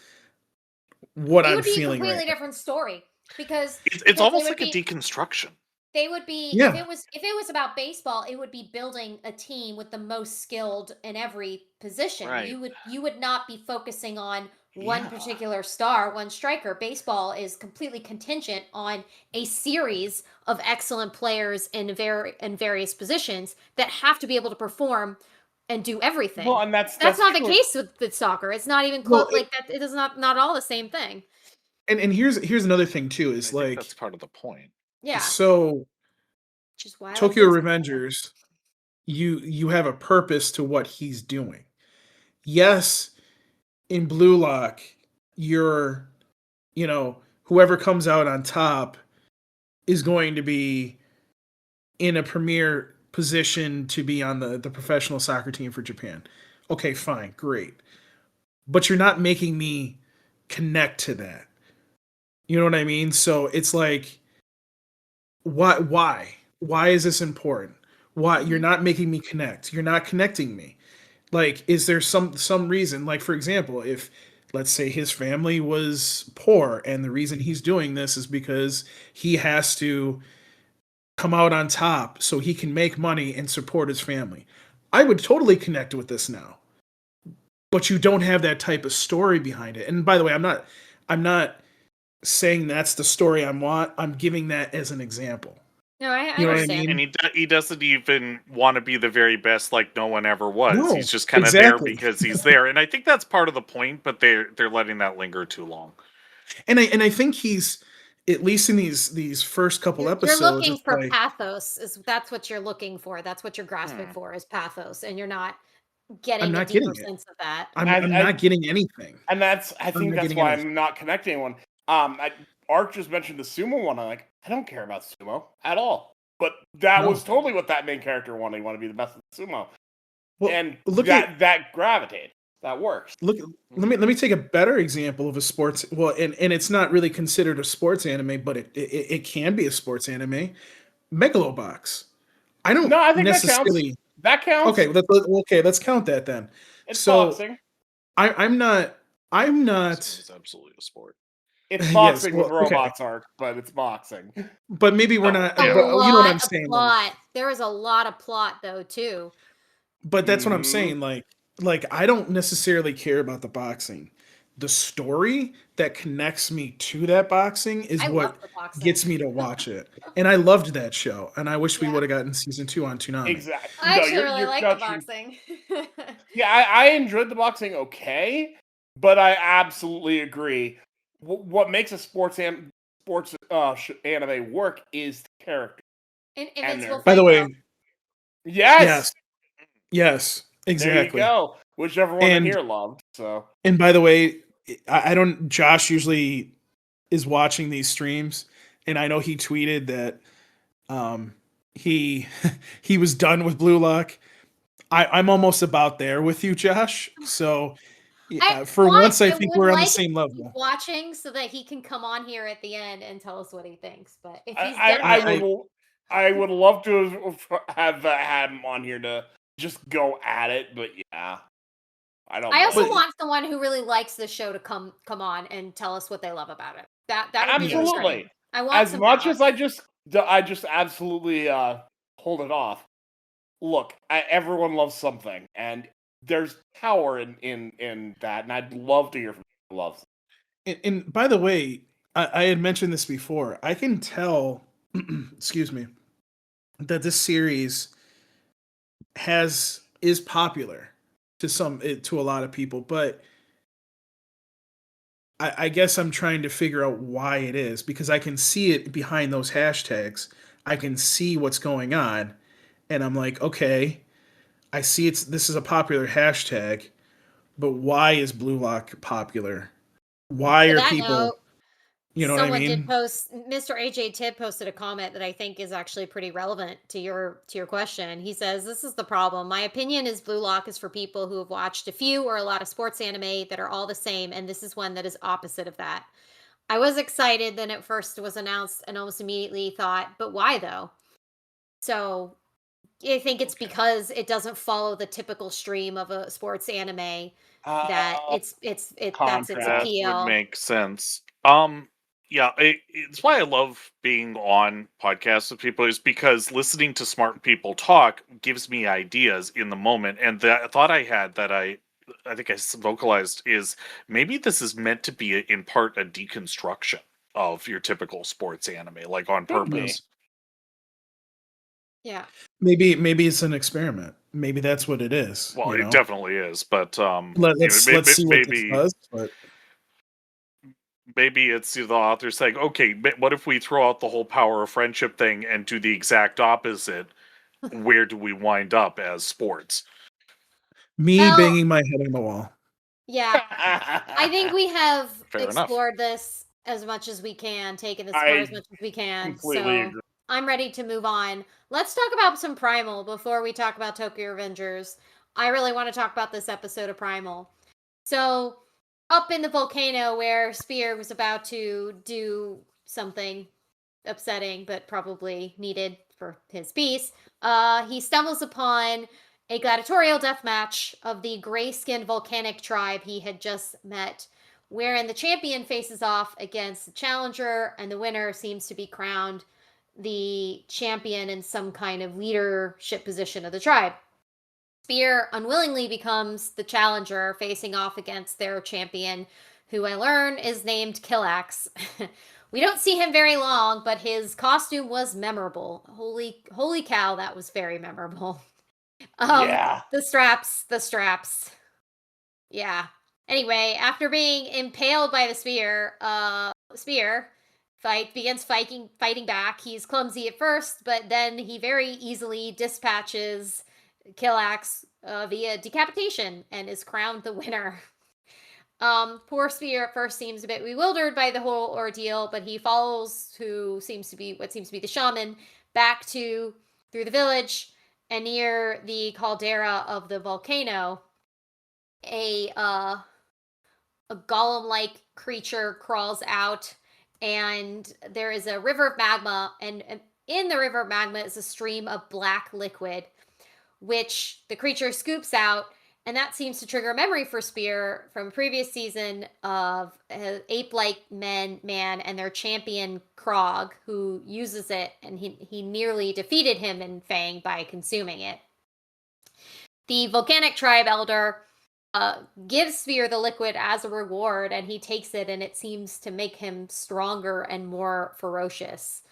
what It I'm would be a feeling completely right now. different story because it's because almost they like would a be- deconstruction. They would be Yeah. if it was about baseball, it would be building a team with the most skilled in every position. Right. You would not be focusing on one Yeah. particular star, one striker. Baseball is completely contingent on a series of excellent players in various positions that have to be able to perform and do everything. Well, and that's not the true. case with soccer. It's not even Well, close. Like that, it is not all the same thing. And here's another thing too I is think like that's part of the point. Yeah, so which is why I like Tokyo baseball. Revengers, you have a purpose to what he's doing. Yes, in Blue Lock, you're, whoever comes out on top is going to be in a premier position to be on the professional soccer team for Japan. Okay, fine, great. But you're not making me connect to that. You know what I mean? So it's like, why is this important? Why you're not making me connect? You're not connecting me. Like, is there some reason? Like, for example, if let's say his family was poor and the reason he's doing this is because he has to come out on top so he can make money and support his family, I would totally connect with this now. But you don't have that type of story behind it. And by the way, I'm not saying that's the story I want. I'm giving that as an example. No, I You know what I understand. mean? And he doesn't even want to be the very best, like no one ever was. No, He's just kind of exactly. there because he's there, and I think that's part of the point. But they're letting that linger too long. And I think he's, at least in these first couple episodes, You're looking it's for like, pathos. That's what you're looking for. That's what you're grasping for is pathos, and you're not getting I'm a not deeper getting it. sense of that. I'm not getting anything. And I think not that's getting why anything. I'm not connecting one. Art just mentioned the sumo one. I'm like, I don't care about sumo at all. But that No. was totally what that main character wanted. He wanted to be the best at sumo. Well, And look that gravitated. That works. let me take a better example of a sports, well, and it's not really considered a sports anime, but it can be a sports anime. Megalobox. I don't No, I think necessarily that counts. Okay, let's count that then. It's so boxing. I'm not It's absolutely a sport. It's Yes, boxing well, with okay. robots, Art, but it's boxing. but maybe we're No, not, yeah. A but you know what lot I'm of saying though. plot. There is a lot of plot though too. But that's what I'm Mhm. saying. Like I don't necessarily care about the boxing. The story that connects me to that boxing is I what love the boxing. gets me to watch it. And I loved that show. And I wish we Yeah. would have gotten season 2 on Toonami. Exactly. I No, actually you're- really you're like the touching- boxing. Yeah, I enjoyed the boxing okay, but I absolutely agree. What makes a sports anime work is the character. Invincible there. By the Fight way, Club. Yes, yes, exactly. There you go. Whichever one in And- here loved. So And by the way, I don't. Josh usually is watching these streams, and I know he tweeted that he he was done with Blue Lock. I'm almost about there with you, Josh. So for once, I think would we're on the like same to keep level. watching so that he can come on here at the end and tell us what he thinks. But if he's I would love to have had him on here to just go at it, but yeah, I don't. I also mind. want someone who really likes the show to come on and tell us what they love about it. That would be Absolutely. great. I want As some much as balance. I just absolutely hold it off. Look, everyone loves something, and there's power in that, and I'd love to hear from people who loves it. And by the way, I had mentioned this before. I can tell, excuse me, that this series is popular to a lot of people, but I guess I'm trying to figure out why it is, because I can see it behind those hashtags. I can see what's going on, and I'm like, okay, I see this is a popular hashtag, but why is Blue Lock popular? Why To are that people, note, you know what I someone did mean? post. Mr. AJ Tibb posted a comment that I think is actually pretty relevant to your question. He says, "This is the problem. My opinion is Blue Lock is for people who have watched a few or a lot of sports anime that are all the same, and this is one that is opposite of that." I was excited when it first was announced and almost immediately thought, but why though? So I think it's because it doesn't follow the typical stream of a sports anime that that's its Contrast. That would appeal. make sense. Yeah, it's why I love being on podcasts with people, is because listening to smart people talk gives me ideas in the moment. And the thought I had that I think I vocalized is, maybe this is meant to be in part a deconstruction of your typical sports anime, like on Could be. purpose. Yeah. Maybe it's an experiment. Maybe that's what it is. Well, You it know, definitely is, but let's see what this maybe does. But maybe it's the author saying, okay, but what if we throw out the whole power of friendship thing and do the exact opposite? Where do we wind up as sports? me Well, banging my head on the wall. yeah. I think we have Fair enough. explored this as much as we can, taken this far I as much as we can. completely So agree. I'm ready to move on. Let's talk about some Primal before we talk about Tokyo Revengers. I really want to talk about this episode of Primal. So, up in the volcano where Spear was about to do something upsetting, but probably needed for his piece, he stumbles upon a gladiatorial death match of the gray-skinned volcanic tribe he had just met, wherein the champion faces off against the challenger, and the winner seems to be crowned the champion in some kind of leadership position of the tribe. Spear unwillingly becomes the challenger, facing off against their champion, who I learn is named Killax. We don't see him very long, but his costume was memorable. Holy cow, that was very memorable. Yeah. The straps. Yeah. Anyway, after being impaled by the Spear begins fighting back. He's clumsy at first, but then he very easily dispatches Killax via decapitation and is crowned the winner. Poor Spear at first seems a bit bewildered by the whole ordeal, but he follows what seems to be the shaman back through the village, and near the caldera of the volcano, a golem-like creature crawls out, and there is a river of magma, and in the river of magma is a stream of black liquid, which the creature scoops out, and that seems to trigger a memory for Spear from a previous season of ape-like man and their champion Krog, who uses it, and he nearly defeated him in Fang by consuming it. The volcanic tribe elder gives Spear the liquid as a reward, and he takes it, and it seems to make him stronger and more ferocious.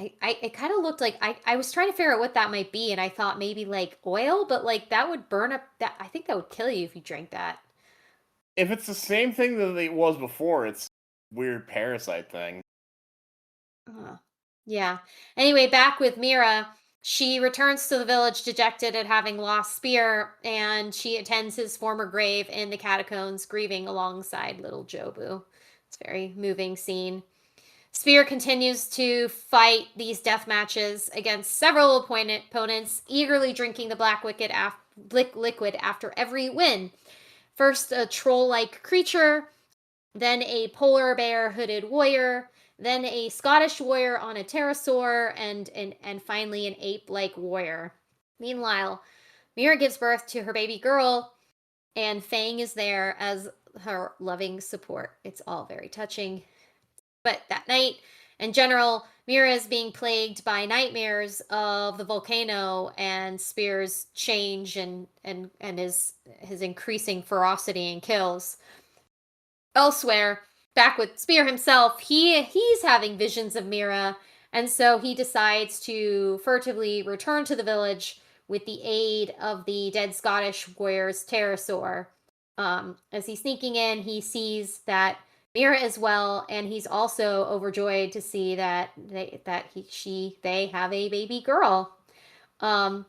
It kind of looked like I was trying to figure out what that might be, and I thought maybe like oil, but like that would burn up. That I think that would kill you if you drank that. If it's the same thing that it was before, it's a weird parasite thing. Yeah. Anyway, back with Mira. She returns to the village dejected at having lost Spear, and she attends his former grave in the catacombs, grieving alongside little Jobu. It's a very moving scene. Spear continues to fight these death matches against several opponents, eagerly drinking the black liquid after every win. First, a troll-like creature, then a polar bear hooded warrior, then a Scottish warrior on a pterosaur, and finally an ape-like warrior. Meanwhile, Mira gives birth to her baby girl, and Fang is there as her loving support. It's all very touching. But that night, In general, Mira is being plagued by nightmares of the volcano and Spear's change and his increasing ferocity and kills. Elsewhere, back with Spear himself, he's having visions of Mira, and so he decides to furtively return to the village with the aid of the dead Scottish warrior's pterosaur. As he's sneaking in, he sees that Mira is well, and he's also overjoyed to see that they have a baby girl. When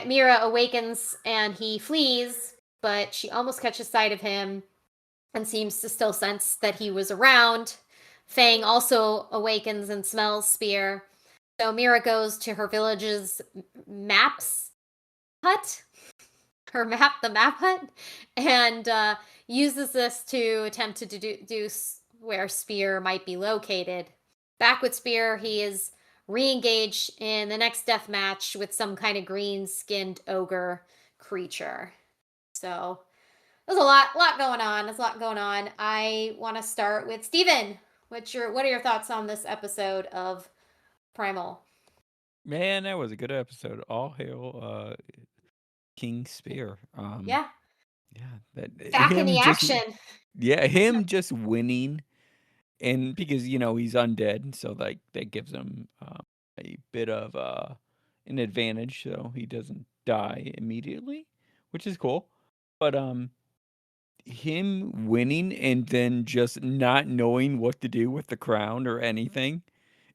Mira awakens and he flees, but she almost catches sight of him and seems to still sense that he was around. Fang also awakens and smells Spear. So Mira goes to her village's maps hut, the map hut, and uses this to attempt to deduce where Spear might be located. Back with Spear, he is re-engaged in the next death match with some kind of green-skinned ogre creature. So there's a lot going on. There's a lot going on. I want to start with Steven. What are your thoughts on this episode of Primal? Man, that was a good episode. All hail King Spear. Yeah, that back in him the just action. him just winning, and because he's undead, so like that gives him a bit of an advantage, so he doesn't die immediately, which is cool. But him winning and then just not knowing what to do with the crown or anything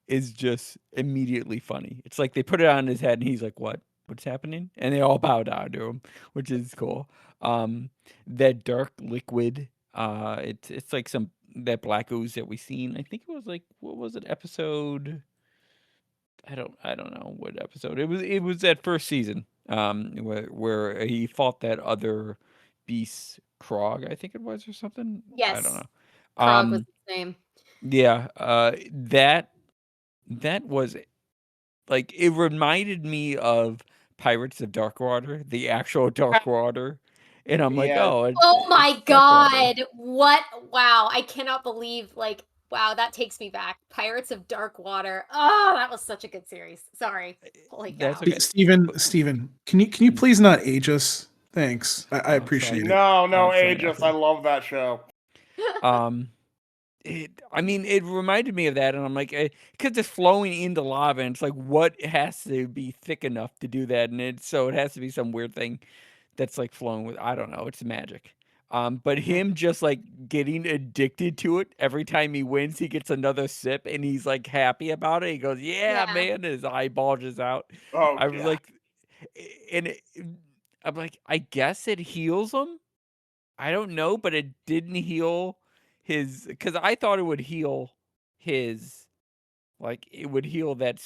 is just immediately funny. It's like they put it on his head and he's like, "What? What's happening?" And they all bow down to him, which is cool. That dark liquid, it's like some that black ooze that we seen. I think it was like, what was it, episode? I don't know what episode. It was that first season, where he fought that other beast, Krog, I think it was, or something. I don't Yes, know. Krog was Um, his name. yeah, that was like, it reminded me of Pirates of Darkwater, the actual Darkwater, and I'm like, Yeah. "Oh, Oh it's my Darkwater." god! What? Wow! I cannot believe. Like, wow, that takes me back. Pirates of Dark Water. Oh, that was such a good series. Sorry. Holy That's cow! okay. Steven, can you please not age us? Thanks. I Oh, appreciate sorry. it. No, I'll try Aegis. not I to. love that show. Um, I mean, it reminded me of that, and I'm like, because it's flowing into lava, and it's like, what has to be thick enough to do that? And so it has to be some weird thing that's like flowing with, I don't know, it's magic. But him just like getting addicted to it every time he wins, he gets another sip, and he's like happy about it. He goes, "Yeah, Yeah. man!" His eye bulges out. Oh I was yeah. like, and I'm like, I guess it heals him. I don't know, but it didn't heal his, because I thought it would heal his, like, it would heal that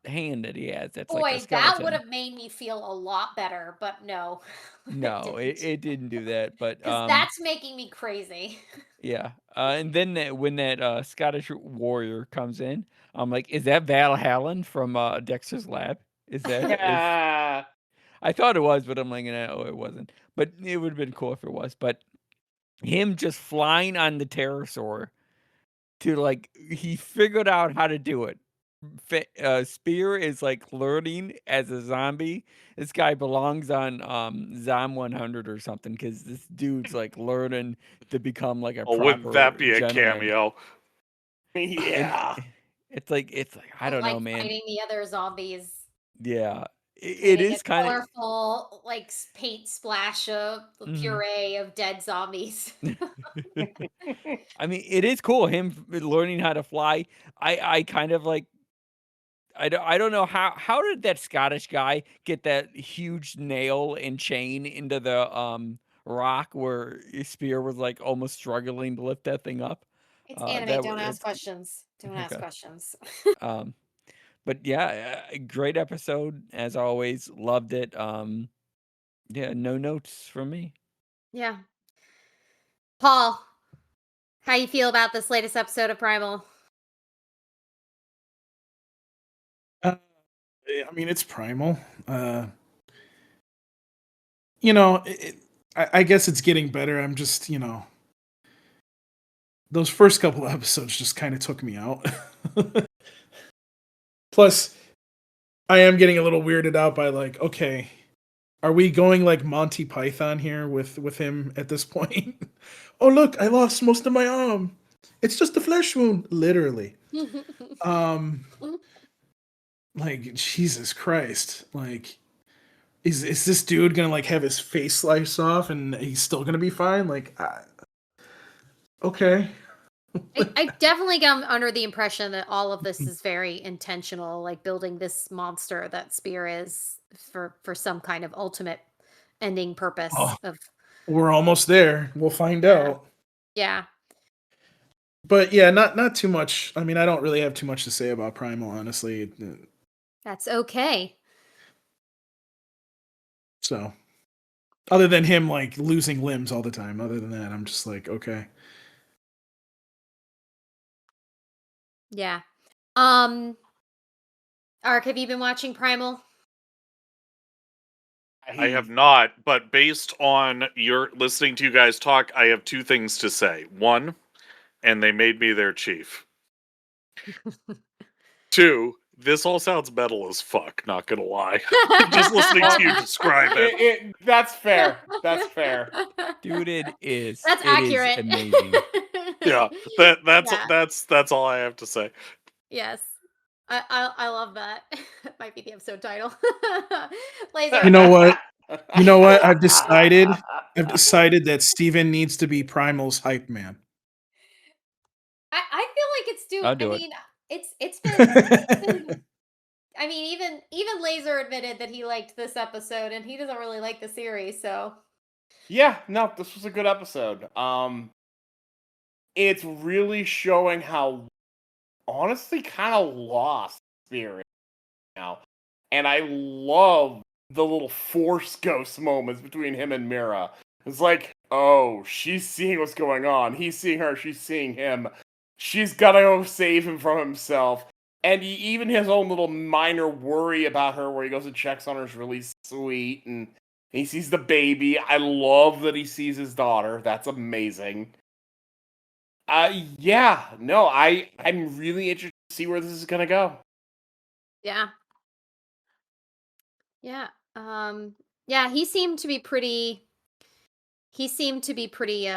hand that he has. That's like a Boy, that would skeleton. have made me feel a lot better, but no, it No, didn't. it didn't do that. But Because that's making me crazy. yeah. And then when that Scottish warrior comes in, I'm like, is that Val Hallen from Dexter's Lab? Is that is Yeah. I thought it was, but I'm like, no, it wasn't. But it would have been cool if it was. But him just flying on the pterosaur to, like, he figured out how to do it. Spear is like learning as a zombie. This guy belongs on Zom 100 or something, because this dude's like learning to become like a Oh, wouldn't that proper be a gentleman. cameo? And Yeah. it's like, I don't know, Like man. fighting the other zombies, Yeah, it creating a is kind of. colorful, like paint splash of the puree of dead zombies. I mean, it is cool him learning how to fly. I kind of like, I don't know how did that Scottish guy get that huge nail and chain into the rock where Spear was like almost struggling to lift that thing up. It's anime. Don't ask questions. Don't ask Okay. questions. Um, but yeah, great episode as always. Loved it. Yeah, no notes from me. Yeah. Paul, how you feel about this latest episode of Primal? I mean, it's Primal. You know, I guess it's getting better. I'm just, those first couple of episodes just kind of took me out. Plus, I am getting a little weirded out by like, okay, are we going like Monty Python here with him at this point? Oh look, I lost most of my arm. It's just a flesh wound, literally. Like Jesus Christ, like is this dude gonna like have his face sliced off and he's still gonna be fine? Like, okay. I definitely got under the impression that all of this is very intentional, like building this monster that Spear is for some kind of ultimate ending purpose Oh. of. We're almost there. We'll find Yeah. out. Yeah. But yeah, not too much. I mean, I don't really have too much to say about Primal, honestly. That's okay. So, other than him like losing limbs all the time, other than that, I'm just like, okay. Yeah. Ark, have you been watching Primal? I have not, but based on your listening to you guys talk, I have two things to say. One, and they made me their chief. Two, this all sounds metal as fuck, not gonna lie. Just listening to you describe it. That's fair. That's fair. Dude, it is. That's It is accurate. amazing. Yeah, that's all I have to say. Yes. I love that. That might be the episode title. Laser. You know what? I've decided that Steven needs to be Primal's hype man. I feel like it's due. I'll do I it. mean, it's been I mean, even Laser admitted that he liked this episode, and he doesn't really like the series. So Yeah, no, this was a good episode. It's really showing how honestly kind of lost Spirit now. And I love the little Force Ghost moments between him and Mira. It's like, oh, she's seeing what's going on. He's seeing her, she's seeing him. She's gotta go save him from himself. And even his own little minor worry about her where he goes and checks on her is really sweet. And he sees the baby. I love that he sees his daughter. That's amazing. Yeah, no, I'm really interested to see where this is gonna go. yeah, yeah, yeah. He seemed to be pretty. He seemed to be pretty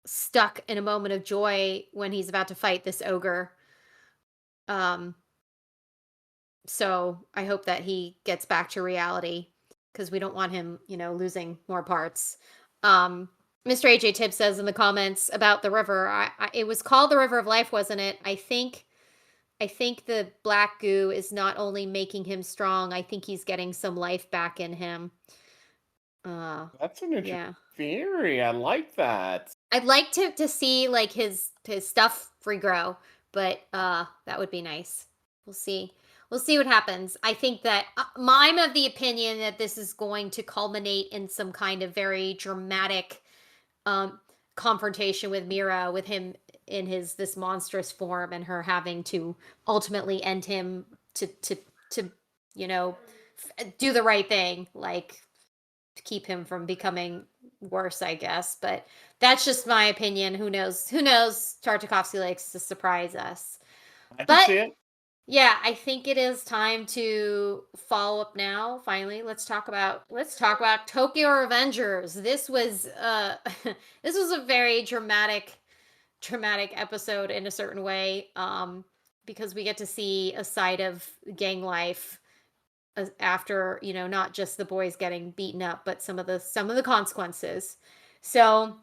stuck in a moment of joy when he's about to fight this ogre. Um, so I hope that he gets back to reality because we don't want him, losing more parts. Mr. AJ Tibb says in the comments about the river, it was called the River of Life, wasn't it? I think the black goo is not only making him strong, I think he's getting some life back in him. That's an interesting Yeah. theory. I like that. I'd like to see like his stuff regrow, but that would be nice. We'll see. We'll see what happens. I think that I'm of the opinion that this is going to culminate in some kind of very dramatic confrontation with Mira, with him in this monstrous form, and her having to ultimately end him to do the right thing, like keep him from becoming worse, I guess. But that's just my opinion. Who knows? Tartakovsky likes to surprise us. I can But see it. yeah, I think it is time to follow up now. Finally, let's talk about Tokyo Revengers. This was this was a very dramatic episode in a certain way, because we get to see a side of gang life after, not just the boys getting beaten up, but some of the consequences. So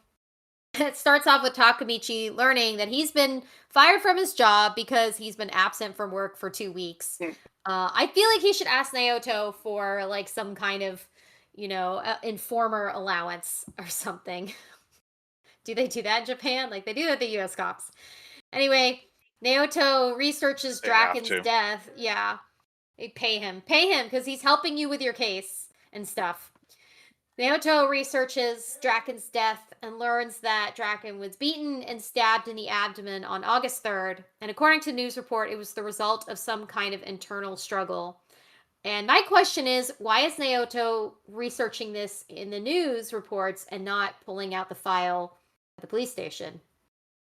it starts off with Takamichi learning that he's been fired from his job because he's been absent from work for 2 weeks. I feel like he should ask Naoto for like some kind of, informer allowance or something. Do they do that in Japan? Like they do that at the US cops. Anyway, Naoto researches They have Draken's to. death. Yeah. They pay him because he's helping you with your case and stuff. Naoto researches Draken's death and learns that Draken was beaten and stabbed in the abdomen on August 3rd. And according to news report, it was the result of some kind of internal struggle. And my question is, why is Naoto researching this in the news reports and not pulling out the file at the police station?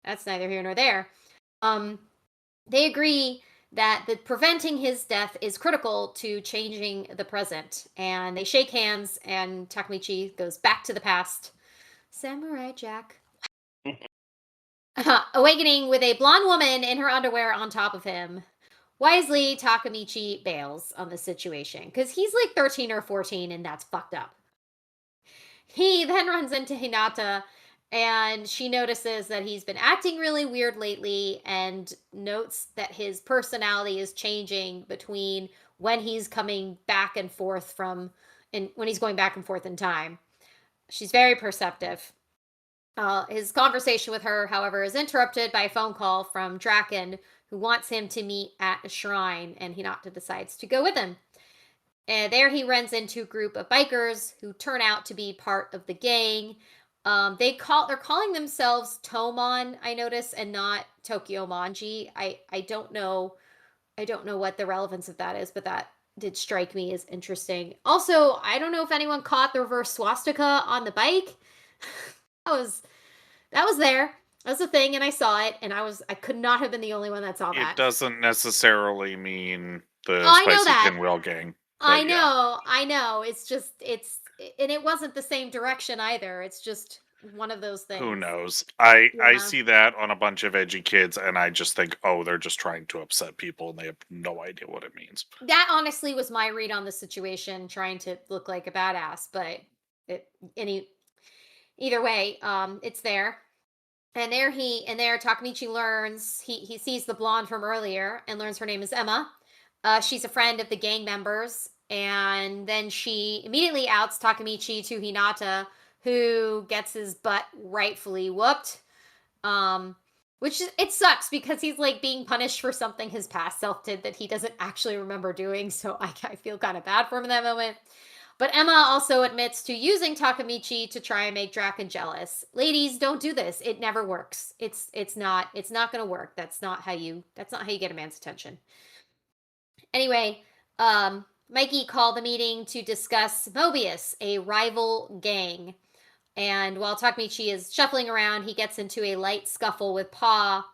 that's neither here nor there. They agree that preventing his death is critical to changing the present, and they shake hands, and Takamichi goes back to the past. Samurai Jack. Awakening with a blonde woman in her underwear on top of him. Wisely, Takamichi bails on the situation, because he's like 13 or 14, and that's fucked up. He then runs into Hinata, and she notices that he's been acting really weird lately, and notes that his personality is changing between when he's coming back and forth when he's going back and forth in time. She's very perceptive. His conversation with her, however, is interrupted by a phone call from Draken, who wants him to meet at a shrine, and Hinata decides to go with him. And there he runs into a group of bikers who turn out to be part of the gang. They're calling themselves Tomon, I notice, and not Tokyo Manji. I don't know what the relevance of that is, but that did strike me as interesting. Also, I don't know if anyone caught the reverse swastika on the bike. that was there. That was a thing, and I saw it, and I could not have been the only one that saw that. It doesn't necessarily mean the I know Spicy that. Pinwheel gang. I know. It's just, and it wasn't the same direction either. It's just one of those things. Who knows? I Yeah. see that on a bunch of edgy kids, and I just think, oh, they're just trying to upset people, and they have no idea what it means. That honestly was my read on the situation, trying to look like a badass, but either way, it's there. And there Takamichi learns, he sees the blonde from earlier and learns her name is Emma. She's a friend of the gang members, and then she immediately outs Takamichi to Hinata, who gets his butt rightfully whooped. Which it sucks because he's like being punished for something his past self did that he doesn't actually remember doing, so I feel kind of bad for him in that moment. But Emma also admits to using Takamichi to try and make Draken jealous. Ladies, don't do this. It never works. It's not going to work. That's not how you get a man's attention. Anyway, Mikey called the meeting to discuss Mobius, a rival gang. And while Takamichi is shuffling around, he gets into a light scuffle with Pa,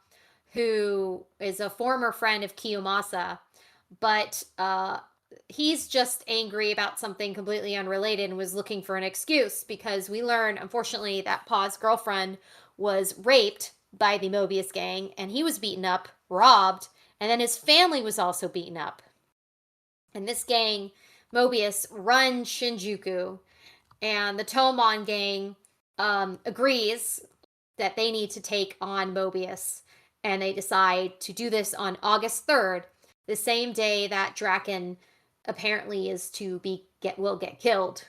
who is a former friend of Kiyomasa. But he's just angry about something completely unrelated and was looking for an excuse, because we learn, unfortunately, that Pa's girlfriend was raped by the Mobius gang, and he was beaten up, robbed, and then his family was also beaten up. And this gang, Mobius, runs Shinjuku, and the Tomon gang agrees that they need to take on Mobius, and they decide to do this on August 3rd, the same day that Draken apparently is to will get killed.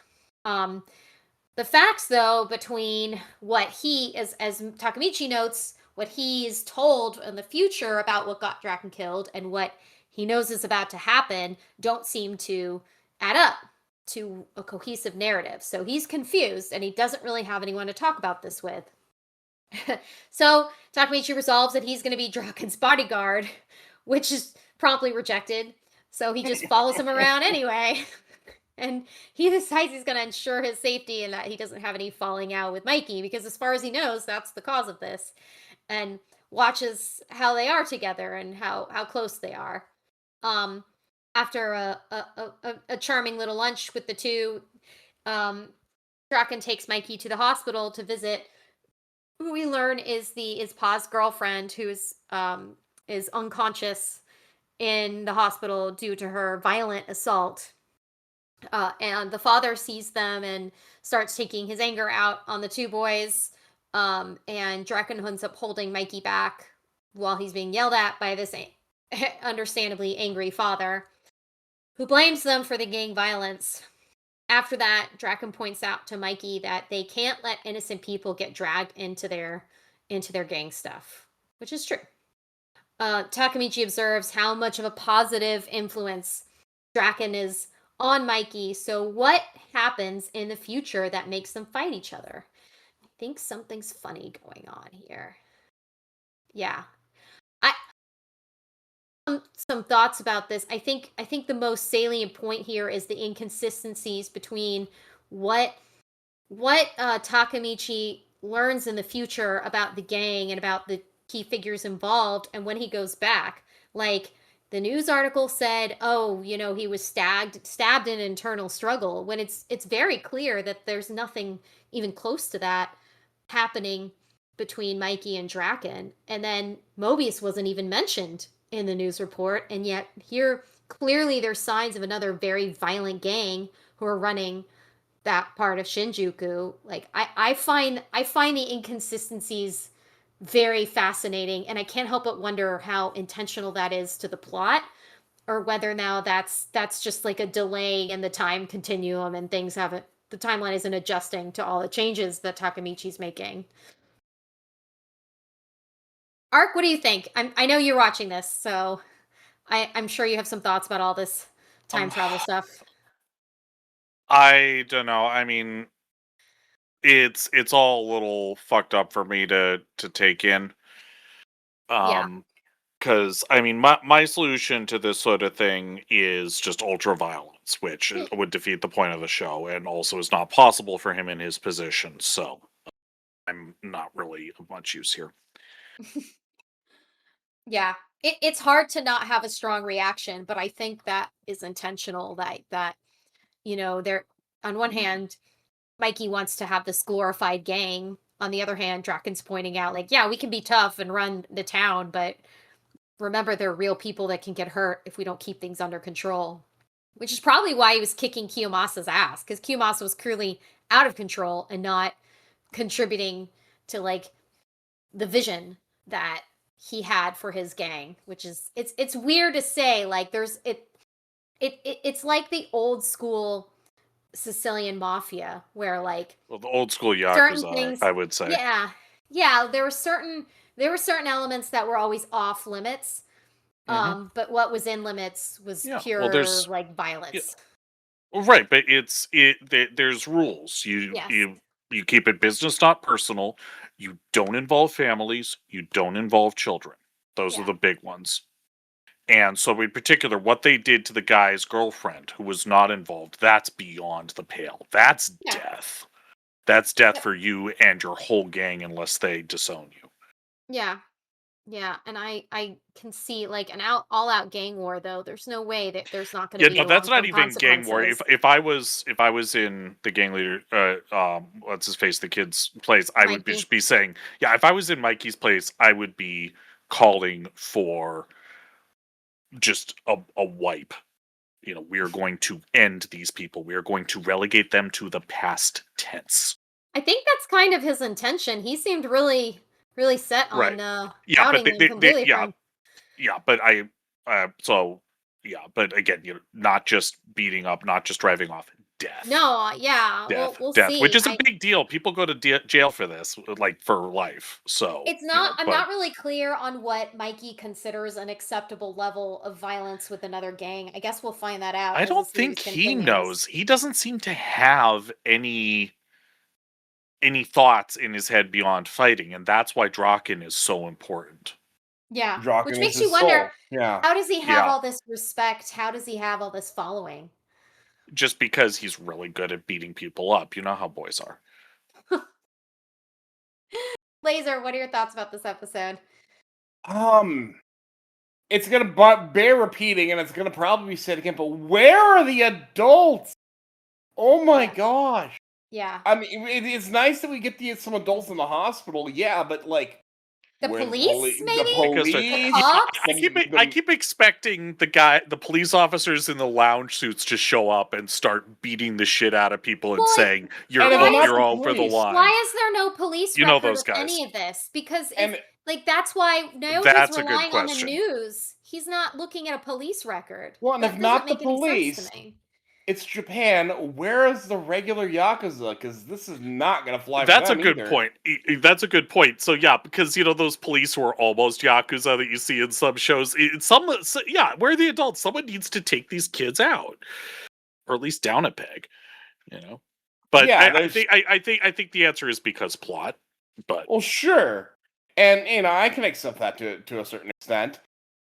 The facts, though, between what he, as Takamichi notes, what he's told in the future about what got Draken killed and what he knows is about to happen, don't seem to add up to a cohesive narrative. So he's confused, and he doesn't really have anyone to talk about this with. So Takamichi resolves that he's going to be Draken's bodyguard, which is promptly rejected. So he just follows him around anyway. And he decides he's going to ensure his safety and that he doesn't have any falling out with Mikey, because as far as he knows, that's the cause of this. And watches how they are together and how close they are. After a charming little lunch with the two, Draken takes Mikey to the hospital to visit who we learn is Pa's girlfriend, who is unconscious in the hospital due to her violent assault. And the father sees them and starts taking his anger out on the two boys. And Draken ends up holding Mikey back while he's being yelled at by this understandably angry father, who blames them for the gang violence. After that, Draken points out to Mikey that they can't let innocent people get dragged into their gang stuff, which is true. Takamichi observes how much of a positive influence Draken is on Mikey. So what happens in the future that makes them fight each other? I think something's funny going on here. Yeah. Some thoughts about this. I think the most salient point here is the inconsistencies between what Takamichi learns in the future about the gang and about key figures involved, and when he goes back, like the news article said, oh, you know, he was stabbed in internal struggle, when it's very clear that there's nothing even close to that happening between Mikey and Draken. And then Mobius wasn't even mentioned in the news report, and yet here clearly there's signs of another very violent gang who are running that part of Shinjuku. Like I find the inconsistencies very fascinating, and I can't help but wonder how intentional that is to the plot, or whether now that's just like a delay in the time continuum and things haven't the timeline isn't adjusting to all the changes that Takamichi's making. Ark, what do you think? I know you're watching this, so I'm sure you have some thoughts about all this time travel stuff. I don't know. I mean, it's all a little fucked up for me to take in. Yeah. Because I mean, my solution to this sort of thing is just ultra violence, which would defeat the point of the show, and also is not possible for him in his position. So I'm not really of much use here. Yeah. It's hard to not have a strong reaction, but I think that is intentional, that you know, there on one hand, Mikey wants to have this glorified gang. On the other hand, Draken's pointing out, like, yeah, we can be tough and run the town, but remember, there are real people that can get hurt if we don't keep things under control. Which is probably why he was kicking Kiyomasa's ass, because Kiyomasa was clearly out of control and not contributing to like the vision that he had for his gang, which is it's weird to say. Like there's it's like the old school Sicilian mafia, where like Well, the old school certain Yakuza, things, I would say. yeah, there were certain elements that were always off limits. But what was in limits was pure there's like violence. Right, but there's rules. Yes. You keep it business, not personal. You don't involve families. You don't involve children. Those are the big ones. And so, in particular, what they did to the guy's girlfriend who was not involved, that's beyond the pale. That's death. That's death for you and your whole gang unless they disown you. Yeah. Yeah, and I can see like an all-out gang war, though. There's no way that there's not going to be No, that's not long-term even gang war. consequences. If I was in the gang leader, what's his face, the kid's place, I would Mikey. just be saying, yeah. If I was in Mikey's place, I would be calling for just a wipe. You know, we are going to end these people. We are going to relegate them to the past tense. I think that's kind of his intention. He seemed really set on outing them completely. But again, you know, not just beating up, not just driving off, death. No, yeah, death, we'll death, see. which is a big deal. People go to jail for this, like for life. So It's not. I'm not really clear on what Mikey considers an acceptable level of violence with another gang. I guess we'll find that out. I as don't the think series he continues. knows. He doesn't seem to have any thoughts in his head beyond fighting, and that's why Draken is so important. Yeah, Draken which is makes his you wonder. soul. Yeah. How does he have all this respect? How does he have all this following? Just because he's really good at beating people up. You know how boys are. Laser, what are your thoughts about this episode? It's gonna bear repeating, and it's gonna probably be said again. But where are the adults? Oh my gosh! Yeah, I mean, it's nice that we get some adults in the hospital. Yeah, but like the where police, maybe the police. the cops. I keep expecting the police officers in the lounge suits to show up and start beating the shit out of people and saying you're over the line. Why is there no police You know record those of guys. any of this? Because like that's why Naoki's That's a good relying on the question. news. He's not looking at a police record. Well, and that if not the doesn't make any sense police, to me. it's Japan. Where is the regular Yakuza? Because this is not going to fly. That's for a them good either. point. That's a good point. So yeah, because you know those police who are almost Yakuza that you see in some shows. Where are the adults? Someone needs to take these kids out, or at least down a peg. You know, but Yeah, I think the answer is because plot. But well, sure, and you know I can accept that to a certain extent.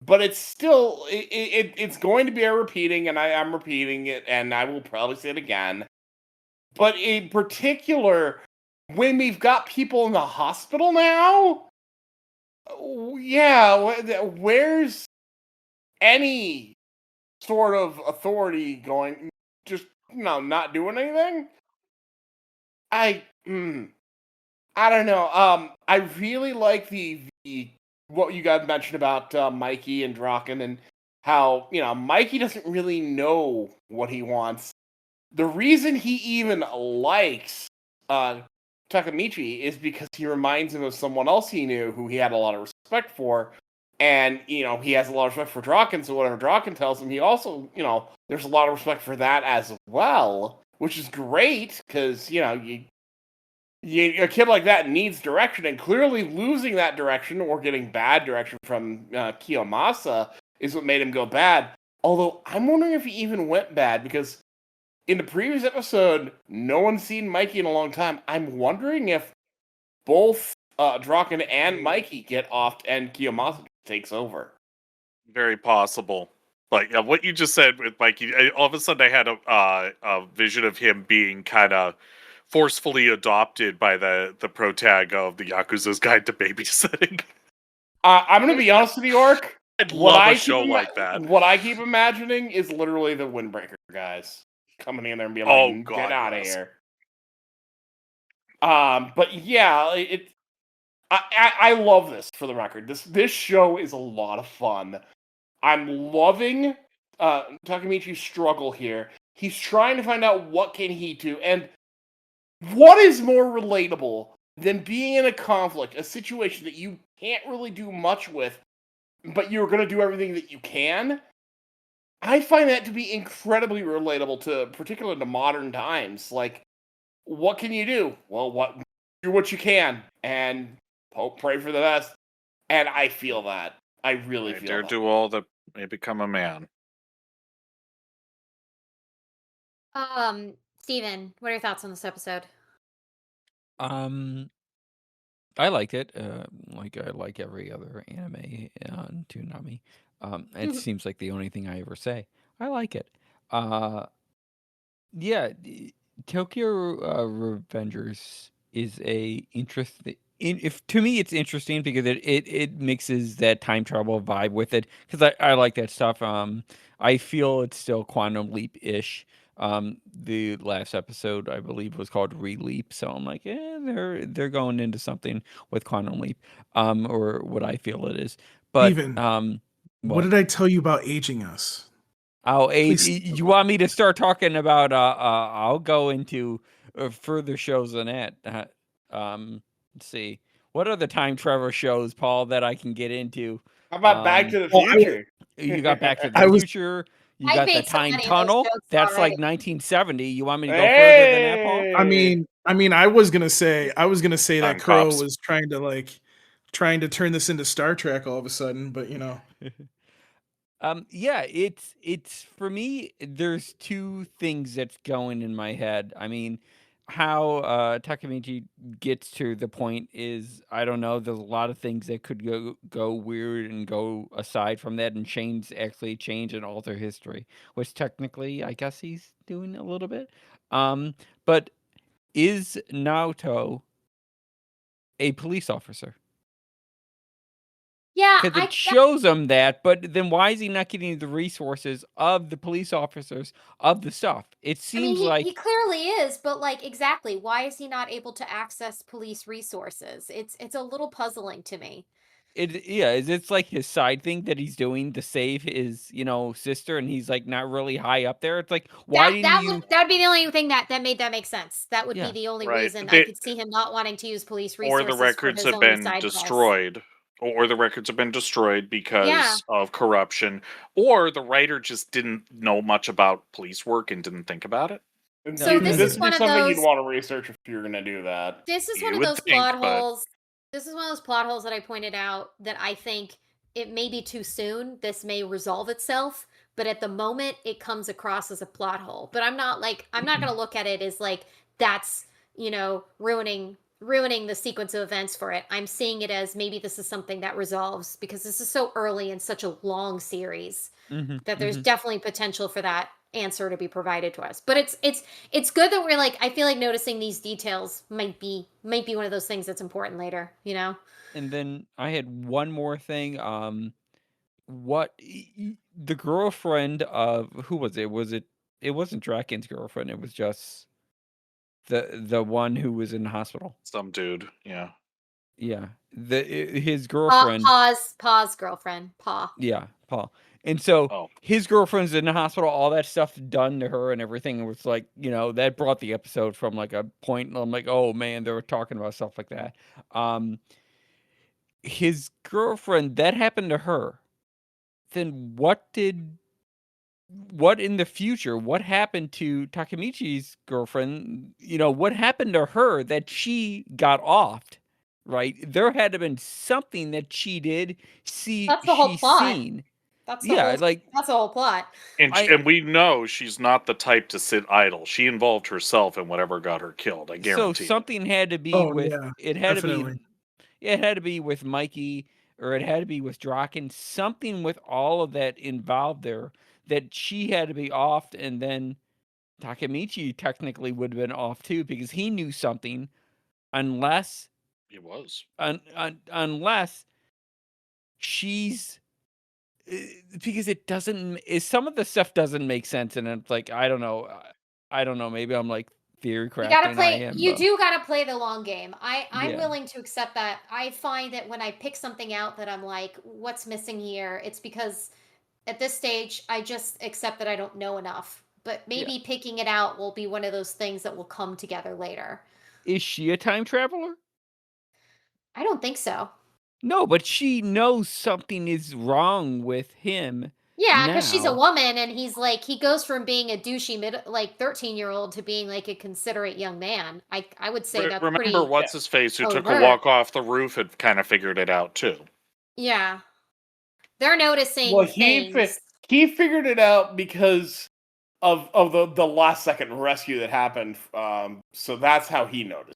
But it's still it's going to be a repeating, and I'm repeating it, and I will probably say it again. But in particular, when we've got people in the hospital now, Where's any sort of authority going? Just not doing anything. I don't know. I really like the what you guys mentioned about Mikey and Draken and how Mikey doesn't really know what he wants. The reason he even likes Takamichi is because he reminds him of someone else he knew who he had a lot of respect for. And, he has a lot of respect for Draken, so whatever Draken tells him, he also, there's a lot of respect for that as well, which is great, because, a kid like that needs direction, and clearly losing that direction or getting bad direction from Kiyomasa is what made him go bad. Although, I'm wondering if he even went bad, because in the previous episode, no one's seen Mikey in a long time. I'm wondering if both Draken and Mikey get off and Kiyomasa takes over. Very possible. But yeah, what you just said with Mikey, all of a sudden I had a vision of him being kind of forcefully adopted by the protag of the Yakuza's Guide to Babysitting. I'm going to be honest with you, Orc. I'd love a show like that. What I keep imagining is literally the Windbreaker guys coming in there and being like, Oh, God, get out of yes. here. But yeah, I love this, for the record. This show is a lot of fun. I'm loving Takamichi's struggle here. He's trying to find out what can he do, and what is more relatable than being in a conflict, a situation that you can't really do much with, but you're going to do everything that you can? I find that to be incredibly relatable particularly to modern times. Like, what can you do? Well, do what you can, and hope, pray for the best. And I feel that. I really feel dare that. do all that may become a man. Steven, what are your thoughts on this episode? I liked it. Like I like every other anime on Toonami. It seems like the only thing I ever say. I like it. Yeah, Tokyo Revengers is a interesting. If to me, it's interesting because it mixes that time travel vibe with it because I like that stuff. I feel it's still Quantum Leap ish. The last episode I believe was called Re-Leap, so I'm like, they're going into something with Quantum Leap, or what I feel it is. But Steven, what what? did I tell you about aging us? Oh, Please. you want me to start talking about? I'll go into further shows than that. Let's see. What are the time travel shows, Paul, that I can get into? How about Back to the Well, Future? You got Back to I the was- Future. You I've got the made so Time many of those Tunnel. jokes That's already. like 1970. You want me to go further than that, Paul? I mean, I was gonna say that Time Kuro cops. was trying to turn this into Star Trek all of a sudden, but Yeah, it's for me, there's two things that's going in my head. I mean, how Takamichi gets to the point is I don't know, there's a lot of things that could go weird and go aside from that and change and alter history, which technically I guess he's doing a little bit. But is Naoto a police officer? Yeah, Because it shows him that, but then why is he not getting the resources of the police officers of the stuff? It seems like he clearly is, but like exactly, why is he not able to access police resources? It's a little puzzling to me. it's like his side thing that he's doing to save his, sister, and he's like not really high up there. It's like why didn't you? That'd be the only thing that made that make sense. That would Yeah. be the only Right. reason I could see him not wanting to use police Or resources. the records for his have own been side quest. destroyed. Or the records have been destroyed because Yeah. of corruption. Or the writer just didn't know much about police work and didn't think about it. So this is This one is of something those. you'd want to research if you're going to do that. This is You one of would those think, plot but- holes. This is one of those plot holes that I pointed out that I think it may be too soon. This may resolve itself, but at the moment it comes across as a plot hole. But I'm not going to look at it as like that's, ruining the sequence of events for it. I'm seeing it as maybe this is something that resolves because this is so early in such a long series that there's definitely potential for that answer to be provided to us. But it's good that we're like, I feel like noticing these details might be one of those things that's important later, you know? And then I had one more thing. The girlfriend of who was it? It wasn't Draken's girlfriend. It was just the one who was in the hospital. Some dude, yeah. Yeah, his girlfriend. Paw's girlfriend, Paw. Yeah, Paul. And so Oh, his girlfriend's in the hospital, all that stuff done to her and everything was like, that brought the episode from like a point. I'm like, oh man, they were talking about stuff like that. His girlfriend, that happened to her. Then what in the future, what happened to Takemichi's girlfriend? What happened to her that she got offed, right? There had to have been something that she did. That's the whole plot. Seen. That's the Yeah, that's the whole plot. and we know she's not the type to sit idle. She involved herself in whatever got her killed. I guarantee. So something had to be with it. Had definitely. to be. It had to be with Mikey, or it had to be with Draken. Something with all of that involved there that she had to be offed, and then Takemichi technically would have been off too because he knew something, unless It was unless she's. Because it doesn't. Some of the stuff doesn't make sense, and it's like I don't know. Maybe I'm like theory crafting. You gotta play. You do gotta play the long game. I'm willing to accept that. I find that when I pick something out that I'm like, what's missing here? It's because at this stage I just accept that I don't know enough. But maybe picking it out will be one of those things that will come together later. Is she a time traveler? I don't think so. No, but she knows something is wrong with him. Yeah, because she's a woman, and he's like, he goes from being a douchey 13-year-old to being like a considerate young man. I would say that's pretty. Remember what's his face who took a overt. walk off the roof had kind of figured it out too. Yeah, they're noticing things. He figured it out because of the last second rescue that happened. So that's how he noticed.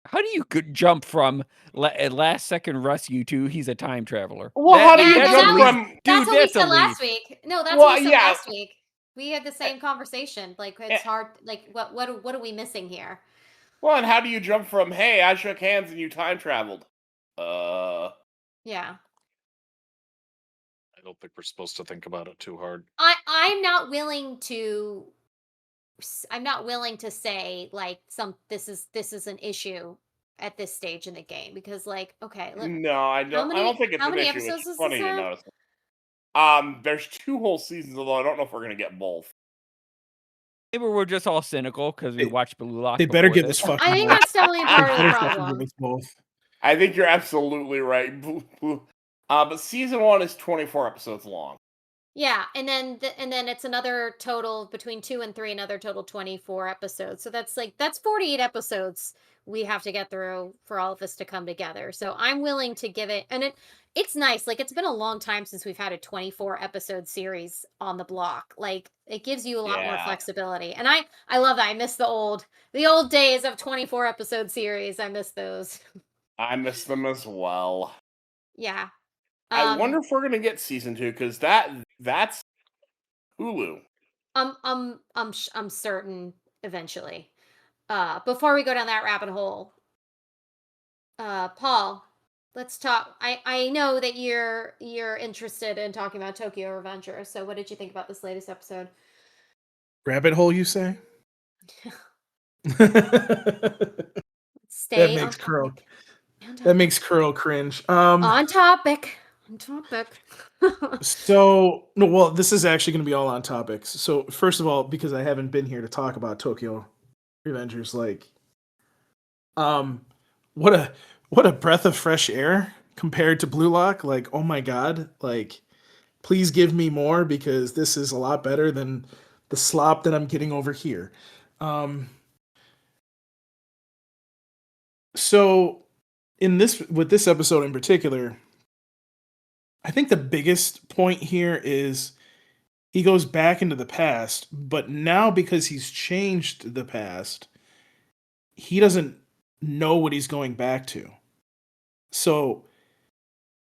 How do you jump from last second rescue to he's a time traveler? Well, how do you jump from? That's what we said last week. No, that's what we said last week. We had the same conversation. Like it's hard. Like what are we missing here? Well, and how do you jump from hey, I shook hands and you time traveled? Yeah. I don't think we're supposed to think about it too hard. I'm not willing to say like this is an issue at this stage in the game because like okay no I don't think it's an issue. It's funny to notice. There's 2 whole seasons, although I don't know if we're gonna get both. Maybe we're just all cynical because we watched Blue Lock. They better get this fucking. I think that's definitely part of the problem. I think you're absolutely right. But season 1 is 24 episodes long. Yeah, and then it's another total between 2 and 3, another total 24 episodes. So that's 48 episodes we have to get through for all of this to come together. So I'm willing to give it, and it's nice. Like it's been a long time since we've had a 24 episode series on the block. Like it gives you a lot more flexibility, and I love that. I miss the old days of 24 episode series. I miss those. I miss them as well. Yeah. I wonder if we're gonna get season 2 because that's Hulu. I'm certain eventually. Before we go down that rabbit hole, Paul, let's talk. I know that you're interested in talking about Tokyo Revenger. So what did you think about this latest episode? Rabbit hole, you say? Stay that makes Kuro. That makes Kuro cringe. On topic. So no, well, this is actually going to be all on topics. So first of all, because I haven't been here to talk about Tokyo Revengers, like, what a breath of fresh air compared to Blue Lock. Like, oh my god, like, please give me more because this is a lot better than the slop that I'm getting over here. So with this episode in particular, I think the biggest point here is he goes back into the past, but now because he's changed the past, he doesn't know what he's going back to. So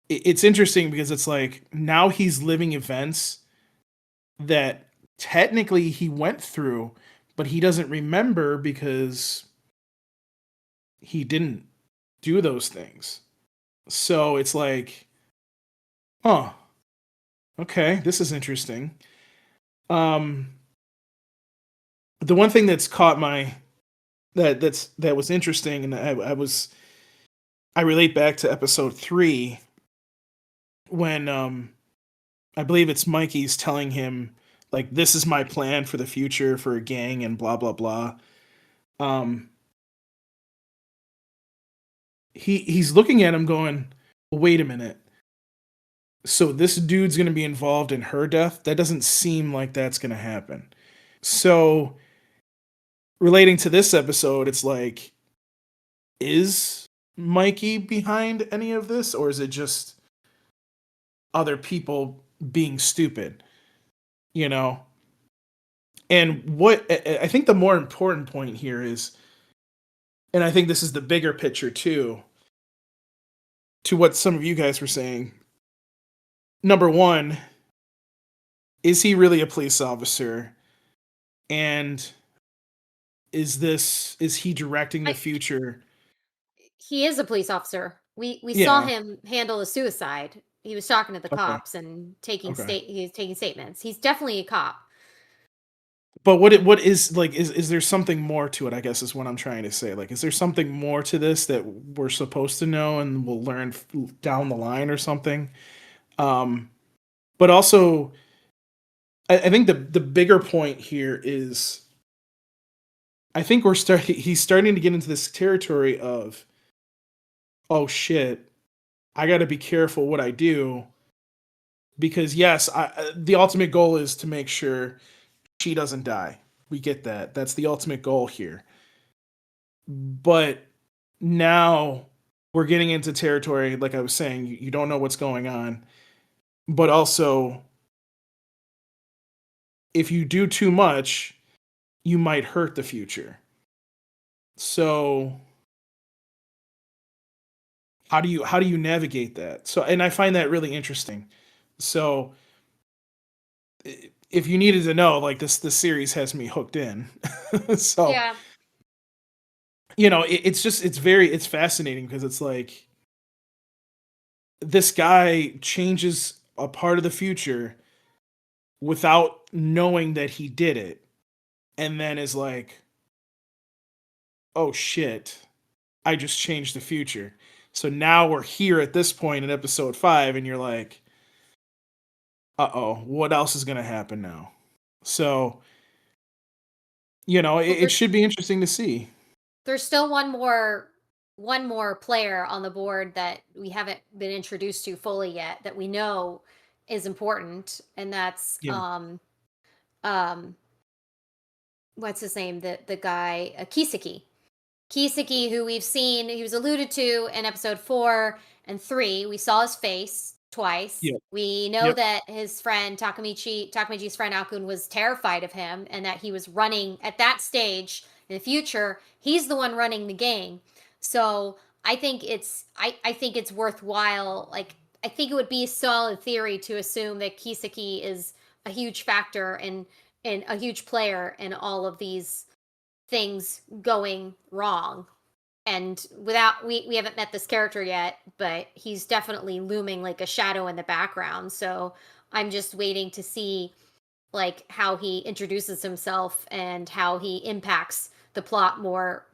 it's interesting because it's like now he's living events that technically he went through, but he doesn't remember because he didn't do those things. So it's like, huh, okay, this is interesting. Um, the one thing that's caught my that was interesting, and I relate back to episode 3 when I believe it's Mikey's telling him like this is my plan for the future for a gang and blah blah blah. Um, he's looking at him going, well, wait a minute. So this dude's going to be involved in her death? That doesn't seem like that's going to happen. So relating to this episode, it's like, is Mikey behind any of this, or is it just other people being stupid? You know? And what I think the more important point here is, and I think this is the bigger picture too, to what some of you guys were saying. Number one, is he really a police officer? And is he directing the I, future? he is a police officer. We saw Yeah. him handle a suicide. He was talking to the Okay. cops and taking Okay. he's taking statements. He's definitely a cop. But what is like is there something more to it, I guess is what I'm trying to say. Like is there something more to this that we're supposed to know and we'll learn down the line or something? But also I think the bigger point here is I think he's starting to get into this territory of, oh shit, I got to be careful what I do because yes, the ultimate goal is to make sure she doesn't die. We get that. That's the ultimate goal here. But now we're getting into territory, like I was saying, you don't know what's going on. But also, if you do too much, you might hurt the future. So how do you navigate that? So and I find that really interesting. So if you needed to know, like this series has me hooked in. So Yeah. you know, it's fascinating because it's like this guy changes a part of the future without knowing that he did it, and then is like, oh shit, I just changed the future. So now we're here at this point in episode 5, and you're like, uh-oh, what else is gonna happen now? So, you know, Well, it should be interesting to see. there's still one more player on the board that we haven't been introduced to fully yet that we know is important, and that's Yeah. um what's his name, the guy, Kiseki, who we've seen, he was alluded to in episode 4 and 3. We saw his face twice. Yep. We know Yep. that his friend Takamichi's friend Akun was terrified of him and that he was running at that stage in the future. He's the one running the gang. So I think I think it's worthwhile. Like I think it would be a solid theory to assume that Kiseki is a huge factor and a huge player in all of these things going wrong. And without we haven't met this character yet, but he's definitely looming like a shadow in the background. So I'm just waiting to see like how he introduces himself and how he impacts the plot more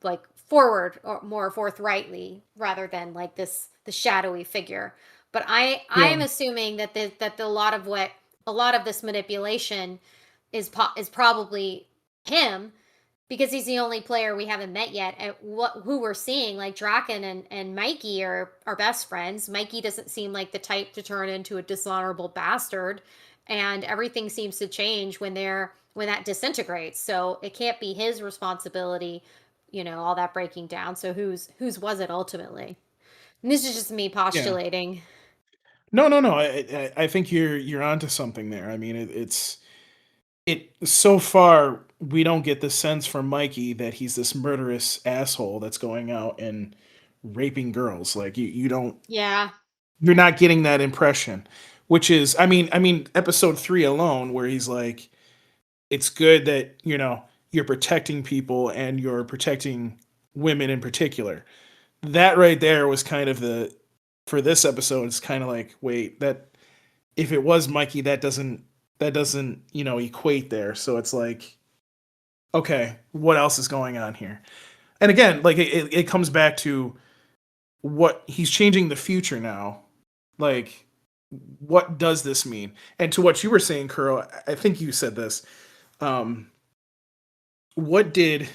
like forward or more forthrightly rather than like the shadowy figure. But I am Yeah. assuming that a lot of this manipulation is probably him because he's the only player we haven't met yet. And who we're seeing, like Draken and Mikey, are best friends. Mikey doesn't seem like the type to turn into a dishonorable bastard, and everything seems to change when that disintegrates. So it can't be his responsibility, all that breaking down. So whose was it ultimately? And this is just me Yeah. postulating. No. I think you're onto something there. I mean, it so far we don't get the sense from Mikey that he's this murderous asshole that's going out and raping girls. Like you don't Yeah. you're not getting that impression, which is I mean episode 3 alone where he's like it's good that, you're protecting people and you're protecting women in particular. That right there was kind of for this episode, it's kind of like, wait, that if it was Mikey, that doesn't equate there. So it's like, okay, what else is going on here? And again, like it comes back to what he's changing the future now. Like, what does this mean? And to what you were saying, Kuro, I think you said this. Um, what did